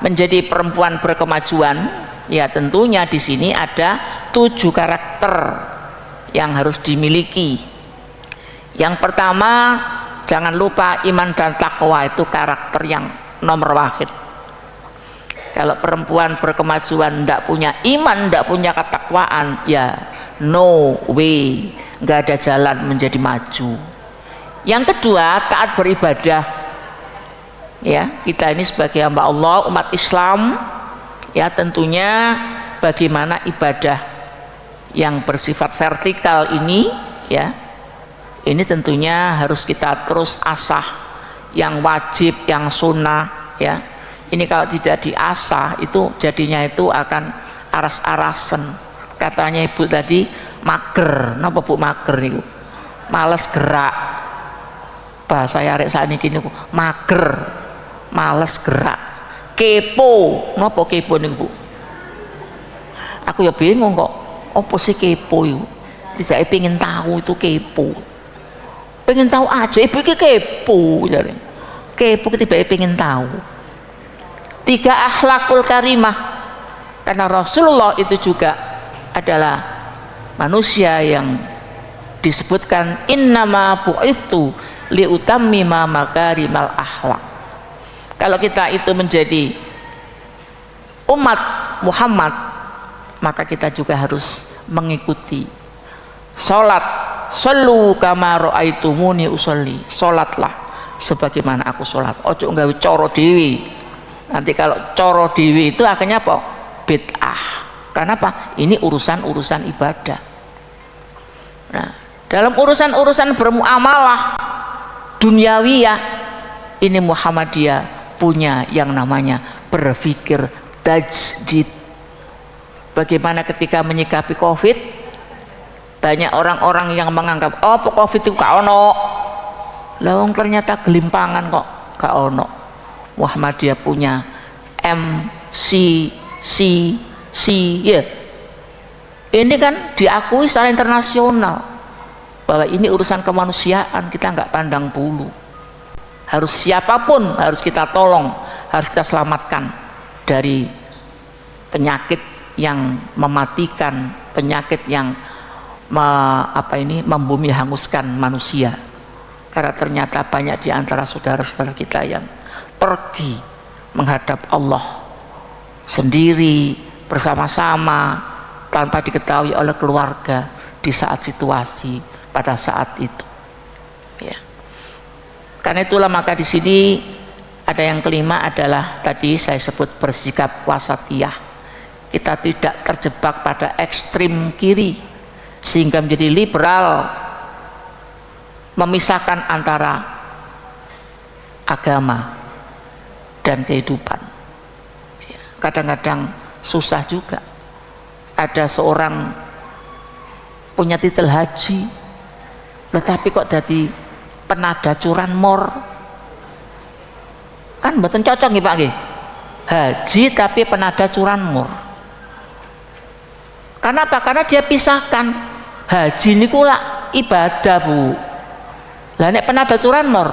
menjadi perempuan berkemajuan. Ya tentunya di sini ada 7 karakter yang harus dimiliki. Yang pertama, jangan lupa iman dan takwa, itu karakter yang nomor wahid. Kalau perempuan berkemajuan tidak punya iman, tidak punya ketakwaan, ya no way, nggak ada jalan menjadi maju. Yang kedua, taat beribadah. Ya, kita ini sebagai hamba Allah, umat Islam, ya tentunya bagaimana ibadah yang bersifat vertikal ini, ya ini tentunya harus kita terus asah, yang wajib, yang sunnah, ya ini kalau tidak diasah itu jadinya itu akan aras-arasan. Katanya ibu tadi mager, napa Bu mager niku? Males gerak. Bahasa arek sakniki niku mager, males gerak. Kepo, napa kepo niku Bu? Aku ya bingung kok, apa sih kepo itu? Tidak pengen tahu itu kepo. Pengen tahu aja, ibu iki kepo jare. Kepo ketiba pengen tahu. 3 akhlakul karimah. Karena Rasulullah itu juga adalah manusia yang disebutkan innama bu'itsu liutammima makarimal akhlak. Kalau kita itu menjadi umat Muhammad, maka kita juga harus mengikuti salat. Sallu kama ra'aitumuni usolli, salatlah sebagaimana aku salat. Ojo nggawe cara dhewe. Nanti kalau cara dhewe itu akhirnya apa? Bid'ah. Karena apa? Ini urusan-urusan ibadah. Nah, dalam urusan-urusan bermuamalah duniawiyah, ini Muhammadiyah punya yang namanya berpikir tajdid. Bagaimana ketika menyikapi Covid, banyak orang-orang yang menganggap oh Covid itu gak ono, lawang ternyata gelimpangan kok gak ono. Muhammadiyah punya MCCC, ya ini kan diakui secara internasional bahwa ini urusan kemanusiaan, kita nggak pandang bulu, harus siapapun harus kita tolong, harus kita selamatkan dari penyakit yang mematikan, penyakit yang membumi hanguskan manusia. Karena ternyata banyak di antara saudara-saudara kita yang pergi menghadap Allah sendiri, bersama-sama, tanpa diketahui oleh keluarga di saat situasi pada saat itu. Ya. Karena itulah maka di sini ada yang kelima adalah tadi saya sebut bersikap wasatiyah. Kita tidak terjebak pada ekstrim kiri sehingga menjadi liberal, memisahkan antara agama dan kehidupan. Kadang-kadang susah juga. ada seorang punya titel haji, tetapi kok jadi penada curanmor, kan mboten cocok nggih Pak nggih. Haji tapi penada curanmor. Karena apa? Karena dia pisahkan haji niku lak ibadah Bu. Lah nek penada curanmor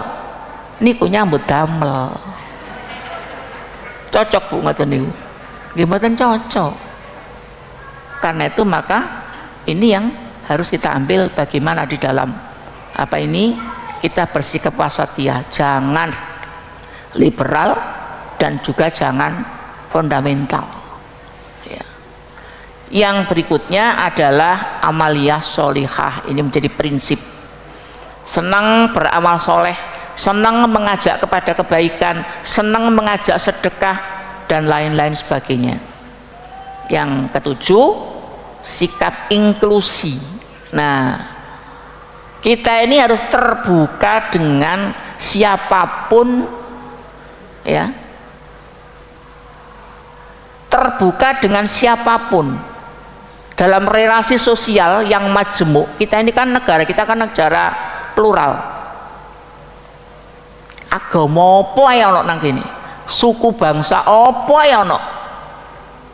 niku nyambut damel. Cocok Bu ngoten niku. Nggih mboten cocok. Karena itu maka ini yang harus kita ambil bagaimana di dalam apa ini kita bersikap wasatiyah, jangan liberal dan juga jangan fundamental ya. Yang berikutnya adalah amaliyah sholihah. Ini menjadi prinsip, senang beramal soleh, senang mengajak kepada kebaikan, senang mengajak sedekah dan lain-lain sebagainya. Yang ketujuh, sikap inklusi. Nah, kita ini harus terbuka dengan siapapun ya, terbuka dengan siapapun dalam relasi sosial yang majemuk. Kita ini kan negara, kita kan negara plural, agama apa ya ono nang kene, suku bangsa apa ya ono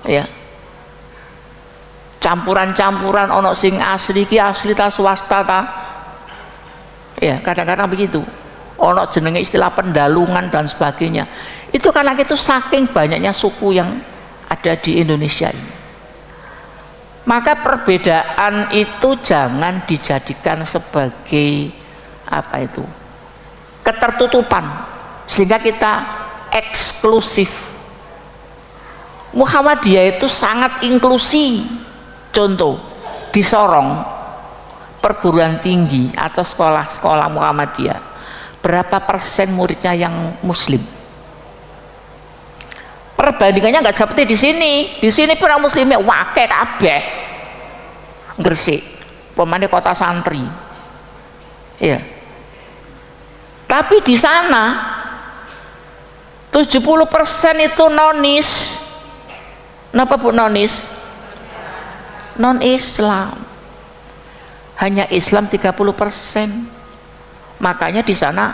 ya, campuran-campuran, ono sing asli ki asli ta swasta ta ya, kadang-kadang begitu, ono jenenge istilah pendalungan dan sebagainya. Itu karena itu saking banyaknya suku yang ada di Indonesia ini. Maka perbedaan itu jangan dijadikan sebagai apa itu, ketertutupan sehingga kita eksklusif. Muhammadiyah itu sangat inklusi. Contoh, di Sorong perguruan tinggi atau sekolah-sekolah Muhammadiyah, berapa persen muridnya yang muslim? Perbandingannya nggak seperti di sini. Di sini pun orang muslimnya wakil kabeh. Gresik, pemane kota santri. Ya. Tapi di sana 70% itu nonis. Kenapa Bu nonis? Non Islam. Hanya Islam 30%. Makanya di sana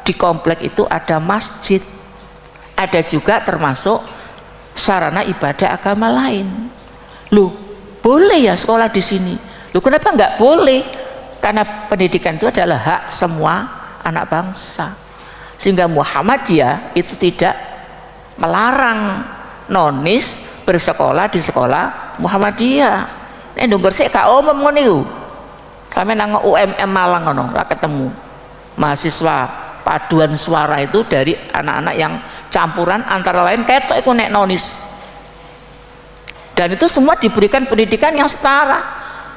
di komplek itu ada masjid, ada juga termasuk sarana ibadah agama lain. Loh, boleh ya sekolah di sini? Loh, kenapa nggak boleh? Karena pendidikan itu adalah hak semua anak bangsa. Sehingga Muhammadiyah itu tidak melarang nonis bersekolah di sekolah Muhammadiyah. Nek ndung Gresik gak umum ngono iku. Kami nang UMM Malang ngono, ora ketemu mahasiswa paduan suara itu dari anak-anak yang campuran antara lain ketok iku nek nonis. Dan itu semua diberikan pendidikan yang setara.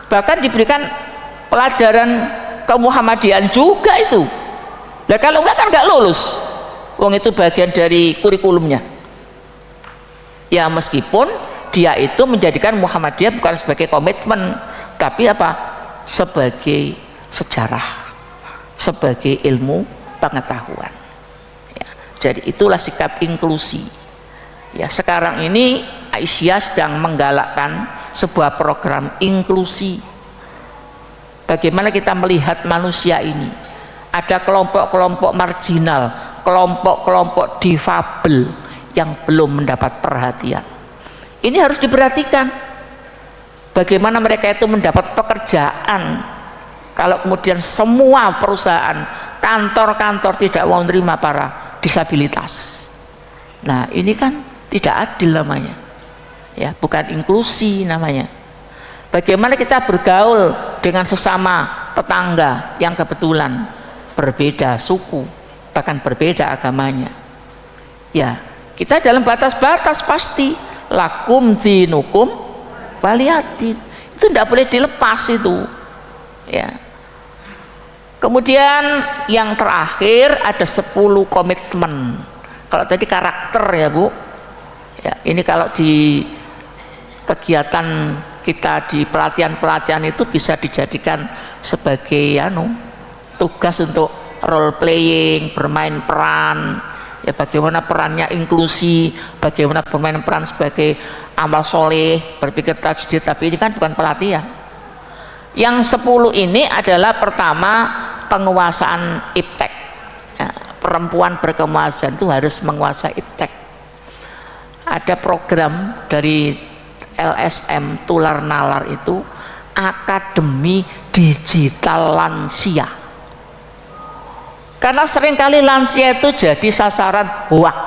Bahkan diberikan pelajaran kemuhammadian juga itu. Nah kalau enggak kan enggak lulus. Wong itu bagian dari kurikulumnya. Ya meskipun dia itu menjadikan Muhammadiyah bukan sebagai komitmen, tapi apa? Sebagai sejarah, sebagai ilmu pengetahuan. Ya, jadi itulah sikap inklusi. Ya, sekarang ini Aisyah sedang menggalakkan sebuah program inklusi. Bagaimana kita melihat manusia ini? Ada kelompok-kelompok marginal, kelompok-kelompok difabel yang belum mendapat perhatian. Ini harus diperhatikan. Bagaimana mereka itu mendapat pekerjaan. Kalau kemudian semua perusahaan, kantor-kantor tidak mau menerima para disabilitas. Nah, ini kan tidak adil namanya. Ya, bukan inklusi namanya. Bagaimana kita bergaul dengan sesama tetangga yang kebetulan berbeda suku, bahkan berbeda agamanya. Ya, kita dalam batas-batas pasti lakum dinukum waliyadin. Itu tidak boleh dilepas itu. Ya. Kemudian yang terakhir ada 10 komitmen. Kalau tadi karakter ya Bu. Ya, ini kalau di kegiatan kita di pelatihan-pelatihan itu bisa dijadikan sebagai tugas untuk role playing, bermain peran ya bagaimana perannya inklusi, bagaimana bermain peran sebagai amal soleh, berpikir tajdid, tapi ini kan bukan pelatihan. Yang 10 ini adalah pertama penguasaan iptek. Ya, perempuan berkemasan itu harus menguasai iptek. Ada program dari LSM Tular Nalar itu Akademi Digital Lansia, karena seringkali lansia itu jadi sasaran hoak.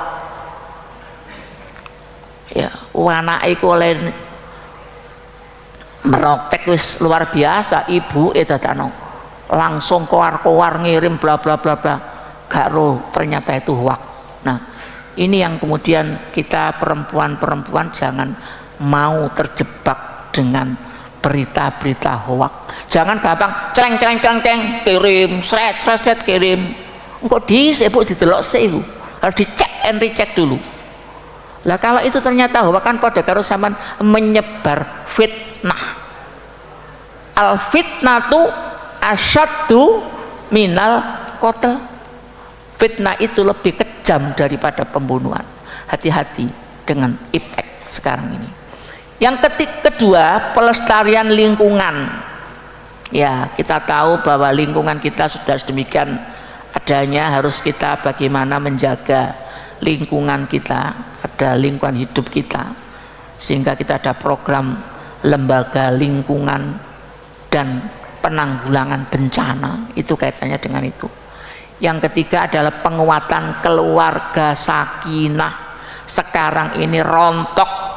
Ya, anak iku oleh merotek wis luar biasa, ibu itu langsung koar-koar ngirim bla bla bla bla, gak roh ternyata itu hoak. Nah, ini yang kemudian kita perempuan-perempuan jangan mau terjebak dengan berita-berita hoak. Jangan gampang ceng kirim, sret kirim. Engko disebut didelok sewu. Harus dicek and recheck dulu. Lah kalau itu ternyata hoak kan pada karo sampean menyebar fitnah. Al fitnatu asyaddu minal qatl. Fitnah itu lebih kejam daripada pembunuhan. Hati-hati dengan iptek sekarang ini. Yang kedua, pelestarian lingkungan. Ya, kita tahu bahwa lingkungan kita sudah sedemikian adanya, harus kita bagaimana menjaga lingkungan kita, ada lingkungan hidup kita, sehingga kita ada program lembaga lingkungan dan penanggulangan bencana, itu kaitannya dengan itu. Yang ketiga adalah penguatan keluarga sakinah. Sekarang ini rontok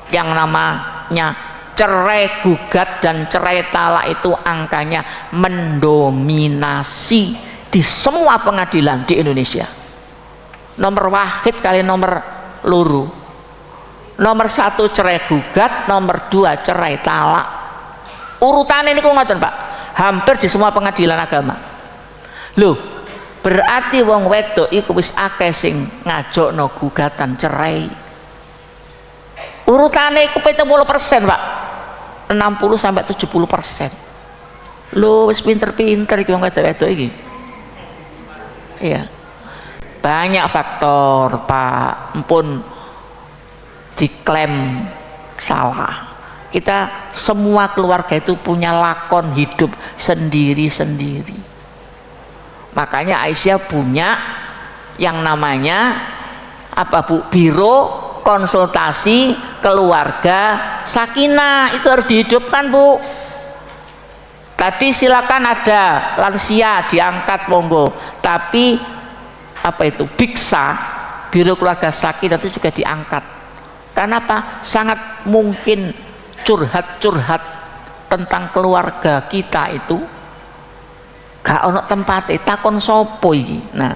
yang namanya cerai gugat dan cerai talak, itu angkanya mendominasi di semua pengadilan di Indonesia. Nomor wahid kali nomor luru. Nomor 1 cerai gugat, nomor 2 cerai talak. Urutannya ini kok ngoten Pak, hampir di semua pengadilan agama. Loh, berarti wong wedok iku wis akeh sing ngajokno gugatan cerai. Urutannya itu 70% Pak, 60-70%. Lo wis pinter-pinter iki wong wedok iki. Iya. Banyak faktor Pak, ampun diklaim salah. Kita semua keluarga itu punya lakon hidup sendiri-sendiri. Makanya Aisyah punya yang namanya apa Bu? Biro konsultasi keluarga sakinah, itu harus dihidupkan Bu. Tadi silakan ada lansia diangkat monggo, tapi apa itu biksa, biro keluarga sakinah itu juga diangkat. Karena apa? Sangat mungkin curhat-curhat tentang keluarga kita itu gak ono tempat takon sopo iki. Nah,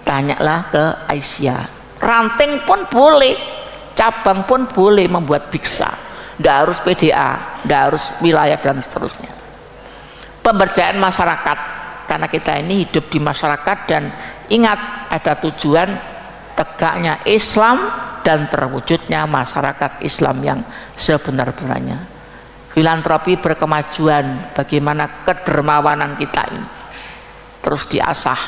tanyalah ke Aisyah. Ranting pun boleh, cabang pun boleh membuat biksa, tidak harus PDA, tidak harus wilayah dan seterusnya. Pemberdayaan masyarakat, karena kita ini hidup di masyarakat dan ingat ada tujuan tegaknya Islam dan terwujudnya masyarakat Islam yang sebenar-benarnya. Filantropi berkemajuan, bagaimana kedermawanan kita ini terus diasah.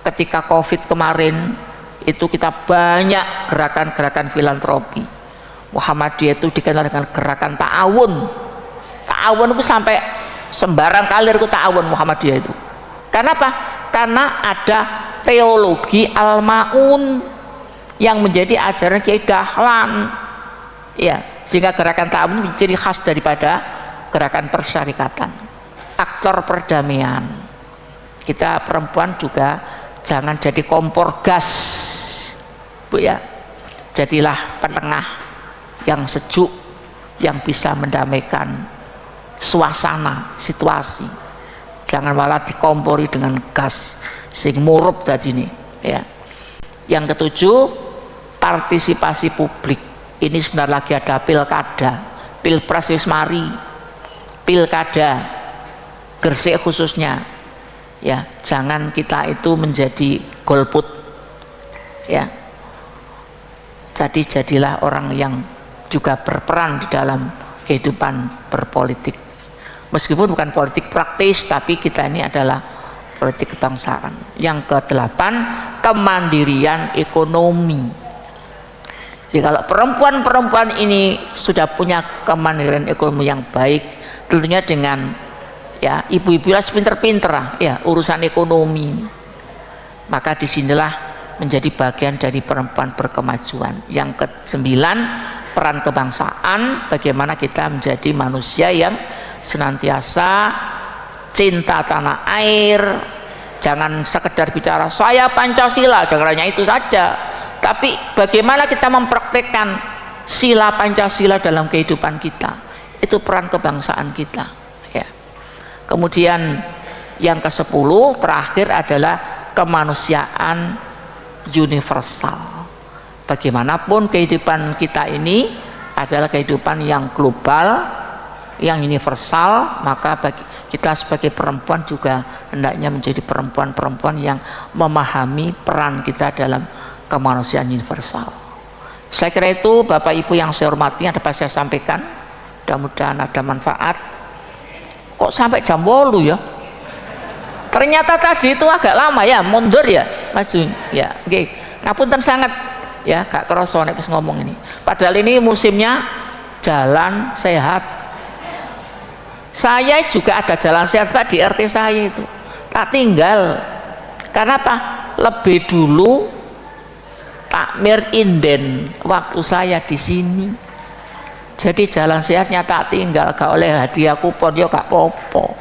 Ketika COVID kemarin itu kita banyak gerakan-gerakan filantropi. Muhammadiyah itu dikenal dengan gerakan ta'awun. Ta'awun itu sampai sembarang kalir itu ta'awun Muhammadiyah itu. Karena apa? Karena ada teologi al-ma'un yang menjadi ajaran Kiai Dahlan. Ya, sehingga gerakan ta'awun menjadi khas daripada gerakan persyarikatan. Aktor perdamaian. Kita perempuan juga jangan jadi kompor gas Bu ya, jadilah penengah yang sejuk, yang bisa mendamaikan suasana, situasi. Jangan malah dikompori dengan gas sing murup tadi nih ya. Yang ketujuh, partisipasi publik. Ini sebentar lagi ada pilkada, pilpres wis mari, pilkada Gresik khususnya ya. Jangan kita itu menjadi golput ya. Jadi jadilah orang yang juga berperan di dalam kehidupan berpolitik. Meskipun bukan politik praktis, tapi kita ini adalah politik kebangsaan. Yang ke-8, kemandirian ekonomi. Jadi kalau perempuan-perempuan ini sudah punya kemandirian ekonomi yang baik, tentunya dengan ya ibu-ibu lah pinter-pinter ya urusan ekonomi, maka disinilah menjadi bagian dari perempuan berkemajuan. Yang ke-9, peran kebangsaan, bagaimana kita menjadi manusia yang senantiasa cinta tanah air, jangan sekedar bicara saya Pancasila, jangan hanya itu saja, tapi bagaimana kita mempraktekkan sila Pancasila dalam kehidupan kita, itu peran kebangsaan kita ya. Kemudian yang ke-10 terakhir adalah kemanusiaan universal. Bagaimanapun kehidupan kita ini adalah kehidupan yang global, yang universal, maka kita sebagai perempuan juga hendaknya menjadi perempuan-perempuan yang memahami peran kita dalam kemanusiaan universal. Saya kira itu Bapak Ibu yang saya hormati, yang dapat saya sampaikan, mudah-mudahan ada manfaat. Kok sampai jam 8 ya? Ternyata tadi itu agak lama ya, mundur ya maju ya. Oke, ngapunten sangat ya, gak kerasa nek pas ngomong ini, padahal ini musimnya jalan sehat. Saya juga ada jalan sehat Pak di RT saya itu, tak tinggal. Karena apa? Lebih dulu takmir inden waktu saya di sini. Jadi jalan sehatnya tak tinggal, gak oleh hadiah kupon yo gak popo.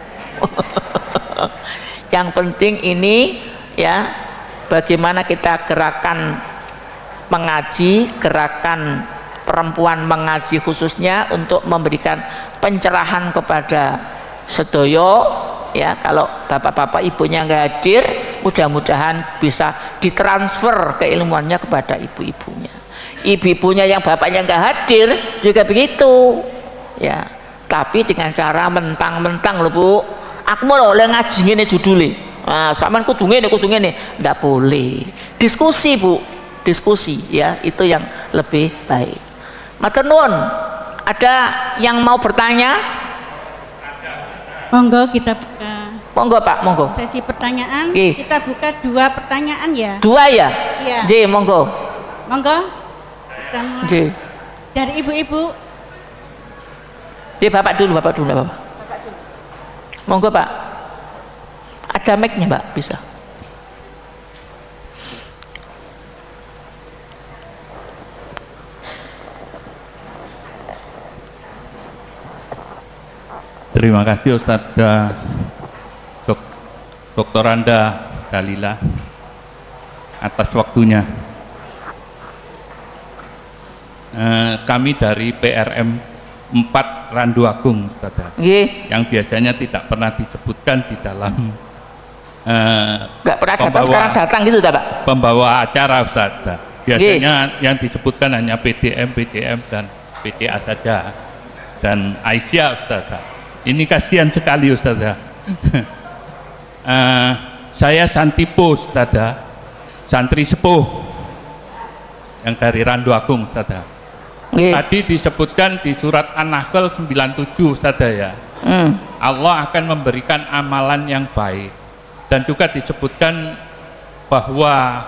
Yang penting ini ya, bagaimana kita gerakan mengaji, gerakan perempuan mengaji khususnya untuk memberikan pencerahan kepada sedoyo ya. Kalau bapak-bapak ibunya nggak hadir, mudah-mudahan bisa ditransfer keilmuannya kepada ibu-ibunya. Ibu-ibunya yang bapaknya nggak hadir juga begitu ya, tapi dengan cara mentang-mentang loh Bu, aku mau oleh ngaji ini judulnya, nah, sampean kudu ngene ndak boleh. Diskusi Bu, diskusi ya, itu yang lebih baik. Matur nuwun. Ada yang mau bertanya? Monggo kita buka. Monggo Pak, monggo. Sesi pertanyaan. Gih. Kita buka 2 pertanyaan ya. 2 ya? Iya. Nggih, monggo. Monggo. Kita mulai. Nggih. Dari ibu-ibu. Nggih, Bapak dulu, Bapak. Monggo Pak. Ada mic-nya Pak, bisa. Terima kasih Ustazah Dr. Anda Dalila atas waktunya. Kami dari PRM 4 Randu Agung, Ustazah, yang biasanya tidak pernah disebutkan di dalam nggak pernah datang, sekarang datang gitu Pak? Pembawa acara Ustazah. Biasanya yang disebutkan hanya PDM, dan PDA saja, dan Aisyah Ustazah. Ini kasihan sekali Ustazah. Saya Santipo Ustazah, santri sepuh yang dari Randu Agung Ustazah. Tadi disebutkan di surat An-Nahl 97 Ustazah ya, Allah akan memberikan amalan yang baik, dan juga disebutkan bahwa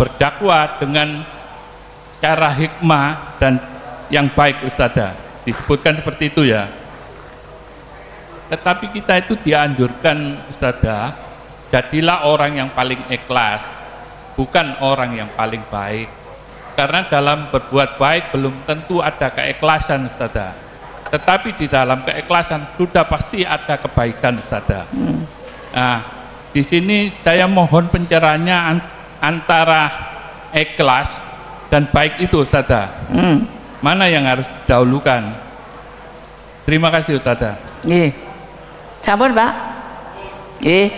berdakwah dengan cara hikmah dan yang baik Ustazah, disebutkan seperti itu ya. Tetapi kita itu dianjurkan Ustazah, jadilah orang yang paling ikhlas, bukan orang yang paling baik. Karena dalam berbuat baik belum tentu ada keikhlasan Ustazah, tetapi di dalam keikhlasan sudah pasti ada kebaikan Ustazah. Nah, di sini saya mohon pencerahannya antara ikhlas dan baik itu Ustazah. Mana yang harus didahulukan? Terima kasih Ustazah. Nggih. Sampun Pak. Nggih.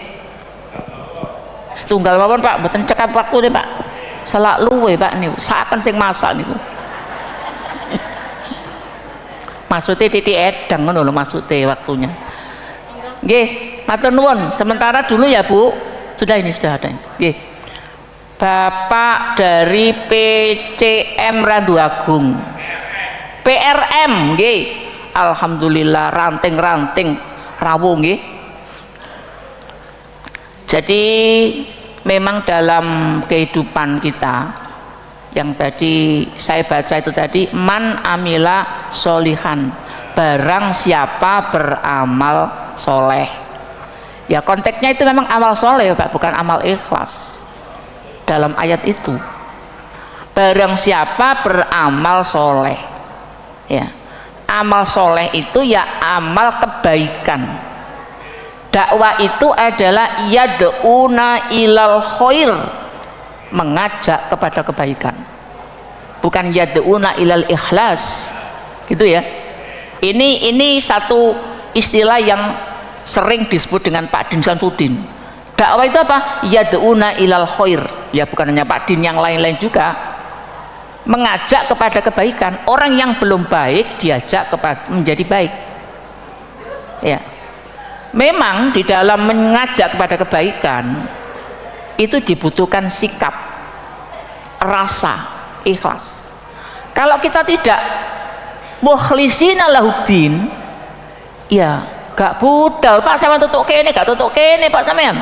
Setunggal mawon Pak, mboten cekap waktu nih Pak. Selak luwe Pak niku, saken sing masak niku. Maksudnya titik edang ngono lho maksudnya waktunya. Nggih, matur nuwun. Sementara dulu ya Bu. Sudah ada. Nggih. Bapak dari PCM Randu Agung. PRM nggih. Alhamdulillah ranting-ranting rawuh nggih. Jadi memang dalam kehidupan kita yang tadi saya baca itu tadi, man amila solihan, barang siapa beramal soleh. Ya konteksnya itu memang amal soleh Pak, bukan amal ikhlas dalam ayat itu. Barang siapa beramal soleh, ya amal soleh itu ya amal kebaikan. Dakwah itu adalah yad'una ilal khair, mengajak kepada kebaikan, bukan yad'una ilal ikhlas, gitu ya. Ini satu istilah yang sering disebut dengan Pak Din Samsudin. Dakwah itu apa? Yad'una ilal khair, ya bukan hanya Pak Din, yang lain-lain juga, mengajak kepada kebaikan. Orang yang belum baik diajak kepada menjadi baik, ya. Memang di dalam mengajak kepada kebaikan itu dibutuhkan sikap, rasa, ikhlas. Kalau kita tidak mukhlisina lahuddin, ya gak budal Pak, sampean tutuk kene gak tutuk kene Pak, sampean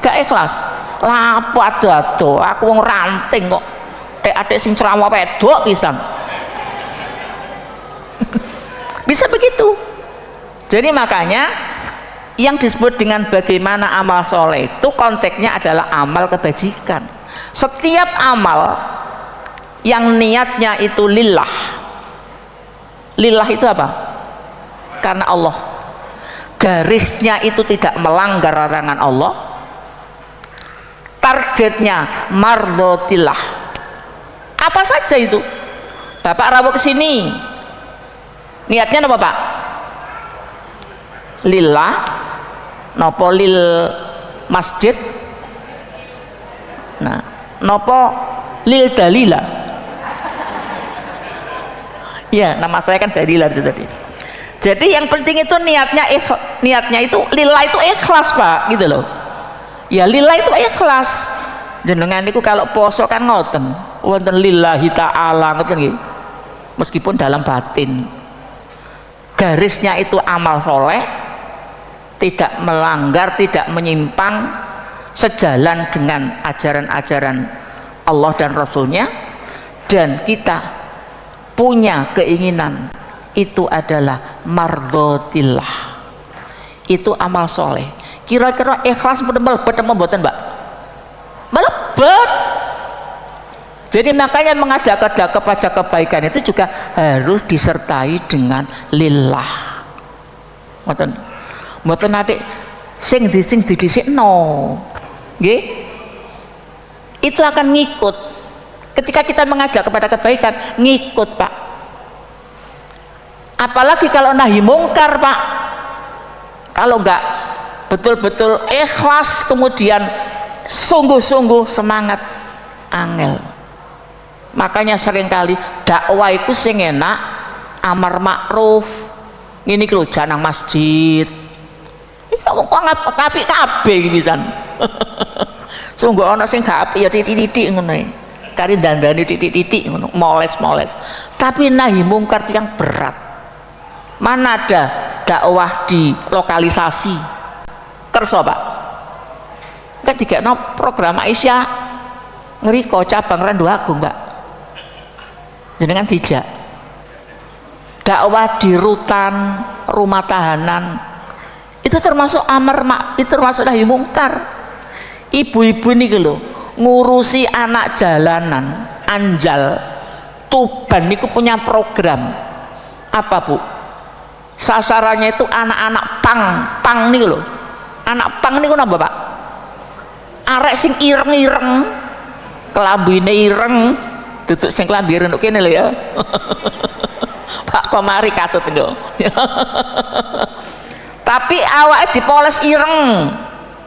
gak ikhlas. Lapo ado-ado aku wong ranting kok adik sing ceramah wedok pisan. Bisa begitu. Jadi makanya yang disebut dengan bagaimana amal soleh itu konteksnya adalah amal kebajikan. Setiap amal yang niatnya itu lillah, lillah itu apa? Karena Allah, garisnya itu tidak melanggar larangan Allah, targetnya mardhotillah. Apa saja itu? Bapak rawuh ke sini, niatnya apa Pak? Lillah, nopo lil masjid, nah nopo lil dalila, ya nama saya kan dalila tadi. Jadi yang penting itu niatnya itu lillah, itu ikhlas Pak, gitu loh. Ya lillah itu ikhlas. Jenengan itu kalau poso kan ngoten, wonten lillahi ta'ala ngoten nggih. Meskipun dalam batin garisnya itu amal soleh, tidak melanggar, tidak menyimpang, sejalan dengan ajaran-ajaran Allah dan Rasulnya, dan kita punya keinginan itu adalah mardhotillah, itu amal soleh. Kira-kira ikhlas betul-betul mboten Mbak? Melebet. Jadi makanya mengajak kepada kebaikan itu juga harus disertai dengan lillah. Mboten adik sing didhisikno, nggih, itu akan ngikut. Ketika kita mengajak kepada kebaikan, ngikut Pak. Apalagi kalau nahi mungkar Pak, kalau enggak betul-betul ikhlas kemudian sungguh-sungguh semangat, angel. Makanya seringkali dakwah itu sing enak amar makruf, ini lho janang masjid. Kok apik kabeh iki pisan. Sungguh ana sing gak apik ya titik-titik ngono ae. Kari dandane titik-titik ngono, moles-moles. Tapi nahi mungkar yang berat. Mana ada dakwah di lokalisasi? Kerso Pak. Ketika program Aisyah ngeriko cabang Randu Agung Pak. Jenengan dijak. Dakwah di rutan, rumah tahanan, itu termasuk itu termasuk nahi mungkar. Ibu-ibu ini lho ngurusi anak jalanan, anjal, Tuban itu punya program apa Bu? Sasarannya itu anak-anak pang nih lho. Anak pang niku napa Pak? Arek sing ireng-ireng, kelambine ireng, duduk sing kelambi ireng kene lho ya. Pak Komari katut lho. Tapi awake dipoles ireng,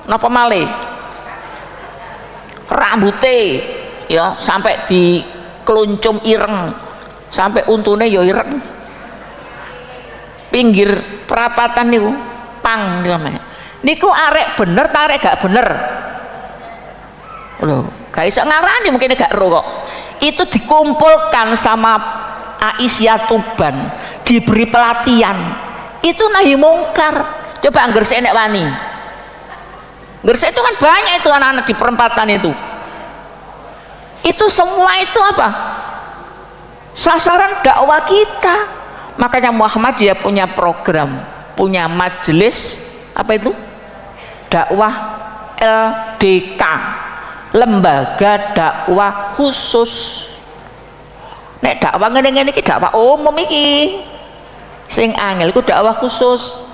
napa malih? Rambute ya sampai di keluncum ireng, sampai untune ya ireng. Pinggir perapatan niku pang namanya. Niku arek bener ta arek gak bener? Loh, gak iso ngarani mungkin gak ero kok. Itu dikumpulkan sama Aisyah Tuban, diberi pelatihan. Itu nahi mungkar. Coba angger sik nek wani. Gresik itu kan banyak itu anak-anak di perempatan itu. Itu semua itu apa? Sasaran dakwah kita. Makanya Muhammadiyah punya program, punya majelis apa itu? Dakwah LDK, lembaga dakwah khusus. Nek dakwah ngene-ngene iki dakwah umum iki. Sing angel iku dakwah khusus.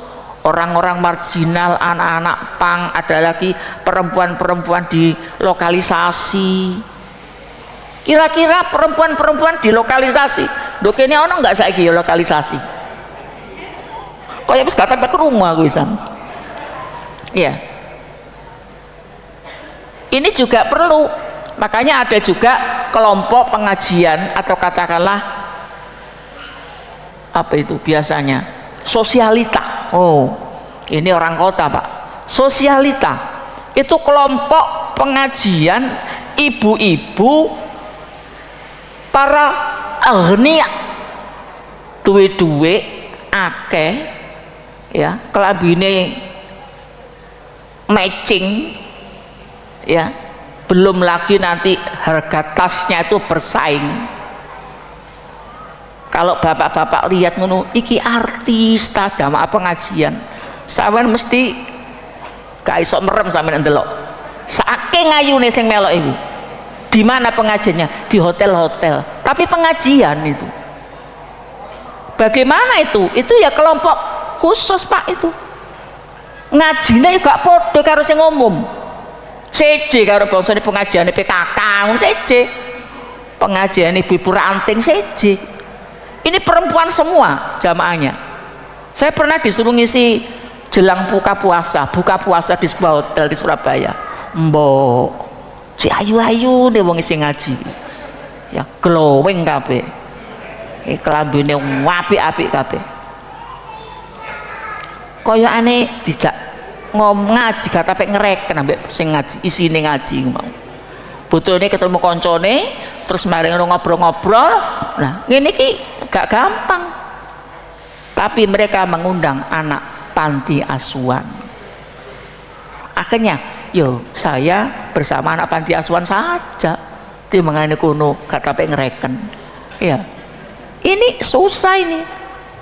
Orang-orang marginal, anak-anak pang, ada lagi perempuan-perempuan di lokalisasi. Kira-kira perempuan-perempuan di lokalisasi, do kene ono enggak saiki ya lokalisasi? Kaya wis gak sampe ke rumah aku wisan. Iya. Ini juga perlu. Makanya ada juga kelompok pengajian atau katakanlah apa itu biasanya? Sosialita. Oh, ini orang kota Pak. Sosialita itu kelompok pengajian ibu-ibu para agnia, duwe-duwe akeh ya, kelambine matching ya, belum lagi nanti harga tasnya itu bersaing. Kalau bapak-bapak lihat ngono iki artis ta jamaah pengajian sampean mesti gak iso merem sampean ndelok saking ngayune sing melok iku. Di mana pengajiannya? Di hotel-hotel, tapi pengajian itu bagaimana itu ya kelompok khusus Pak. Itu ngajine gak podo karo sing umum, seje karo bangsane pengajiane PKK ngono seje, pengajiane ibu-ibu ranting seje. Ini perempuan semua jamaahnya. Saya pernah disuruh ngisi jelang buka puasa di sebuah hotel di Surabaya. Mbok, si ayu-ayu nih wong isi ngaji. Ya glowing kabeh. Kelambine apik-apik kabeh. Kaya aneh dijak ngaji gak sampe ngereken ambek sing ngaji, isine ngaji mau. Botone ketemu koncone terus mari ngobrol-ngobrol. Nah, ngene iki gak gampang. Tapi mereka mengundang anak panti asuhan. Akhirnya, yo saya bersama anak panti asuhan saja. Di mengane kuno gak sampai ngereken. Ya. Ini susah ini.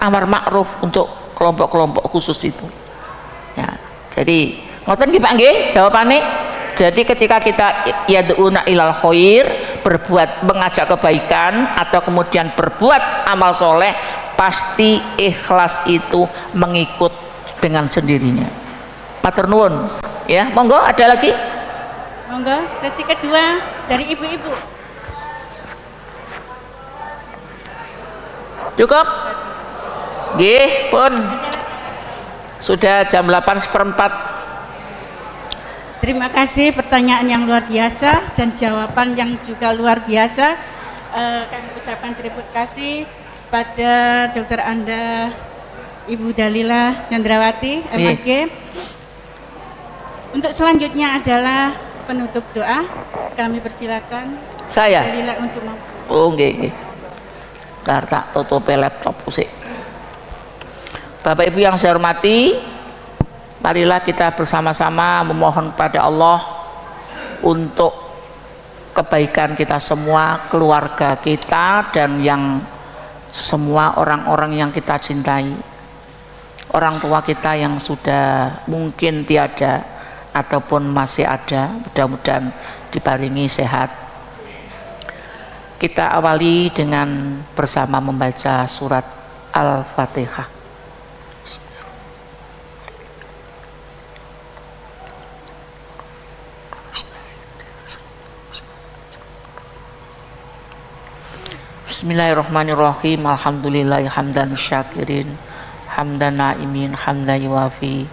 Amar ma'ruf untuk kelompok-kelompok khusus itu. Ya. Jadi, ngoten nggih Pak nggih jawabane. Jadi ketika kita yad'una ilal khair, berbuat mengajak kebaikan atau kemudian berbuat amal soleh, pasti ikhlas itu mengikut dengan sendirinya. Matur nuwun. Ya, monggo ada lagi? Monggo sesi kedua dari ibu-ibu. Cukup? Nggih, pun. Sudah jam 8:04. Terima kasih, pertanyaan yang luar biasa dan jawaban yang juga luar biasa. Kami ucapkan terima kasih pada dokter Anda Ibu Dalila Chandrawati MAG. Untuk selanjutnya adalah penutup doa. Kami persilakan Saya. Dalila untuk Oh nggih. Ntar tak tutup laptop sik. Bapak Ibu yang saya hormati, marilah kita bersama-sama memohon pada Allah untuk kebaikan kita semua, keluarga kita, dan yang semua orang-orang yang kita cintai, orang tua kita yang sudah mungkin tiada ataupun masih ada, mudah-mudahan diparingi sehat. Kita awali dengan bersama membaca surat Al-Fatihah. Bismillahirrahmanirrahim. Alhamdulillahi hamdan syakirin, hamdan na'imin, hamdan yuafi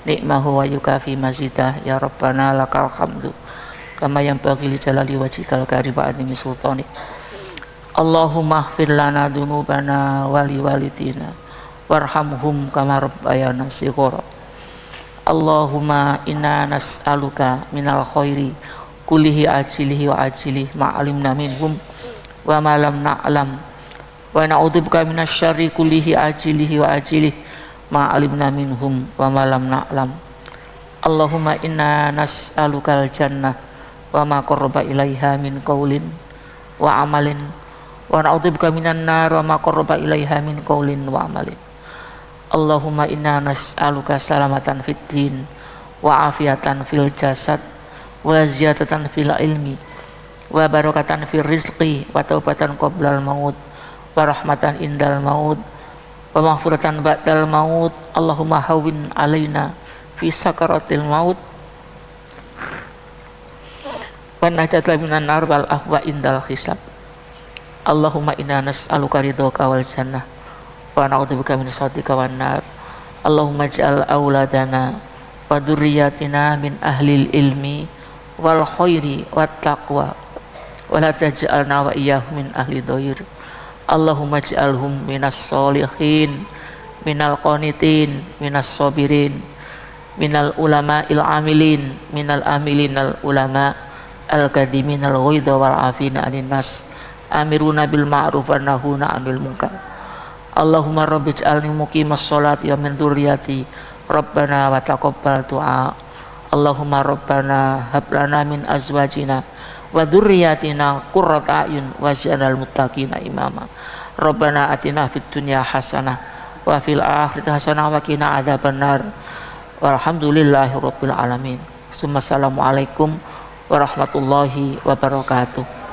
nikmahu wa yukafi mazidah. Ya Rabbana lakal hamdu kama yanbaghi li jalali wajhikal karim wa azimi sultanik. Allahumma ighfir lana dzunubana wa li walidina warhamhum kama rabbayana shighara. Allahumma inna nas'aluka minal khairi kullihi ajilihi wa ajilihi ma'alimna minhum wa ma lam na'lam wa na'udzubika minasyarri kullihi ajilihi wa ajilihi ma alimna minhum wa ma lam na'lam. Allahumma inna nas'alukal jannah wa ma qarraba ilaiha min qaulin wa amalin wa na'udzubika minan nar wa ma qarraba ilaiha min qaulin wa amalin. Allahumma inna nas'aluka salamatan fid din wa afiatan fil jasad wa ziyadatan fil ilmi wa barakatan fil rizqi wa taubatan qoblal maut wa rahmatan indal maut wa maghfiratan ba'dal maut. Allahumma hawwin alaina fi sakaratil maut wa najatan minan nar wal afwa indal hisab. Allahumma inna nas'aluka ridhaka wal jannah wa na'udzubika min sakhatika wan nar. Allahumma ij'al auladana wa dzurriyyatina min ahlil ilmi wal khairi wat taqwa wa la taj'alna wa iyyahum min ahli dhair. Allahumma ij'alhum minas sholihin minal qanitin minas sabirin minal ulama'il amilin minal amilinal ulama al kadiminal ghaidha wal afina anin nas amiruna bil ma'ruf wa nahuna 'anil munkar. Allahumma rabbi ij'alni muqimas sholati wa min dzurriyyati rabbana wa taqabbal du'a. Allahumma rabbana hab lana min azwajina wa dzurriyyatina qurrata a'yun waj'alnal muttaqina imama. Rabbana atina fid dunya hasanah wa fil akhirati hasanah wa qina adzabannar. Walhamdulillahi rabbil alamin. Assalamualaikum warahmatullahi wabarakatuh.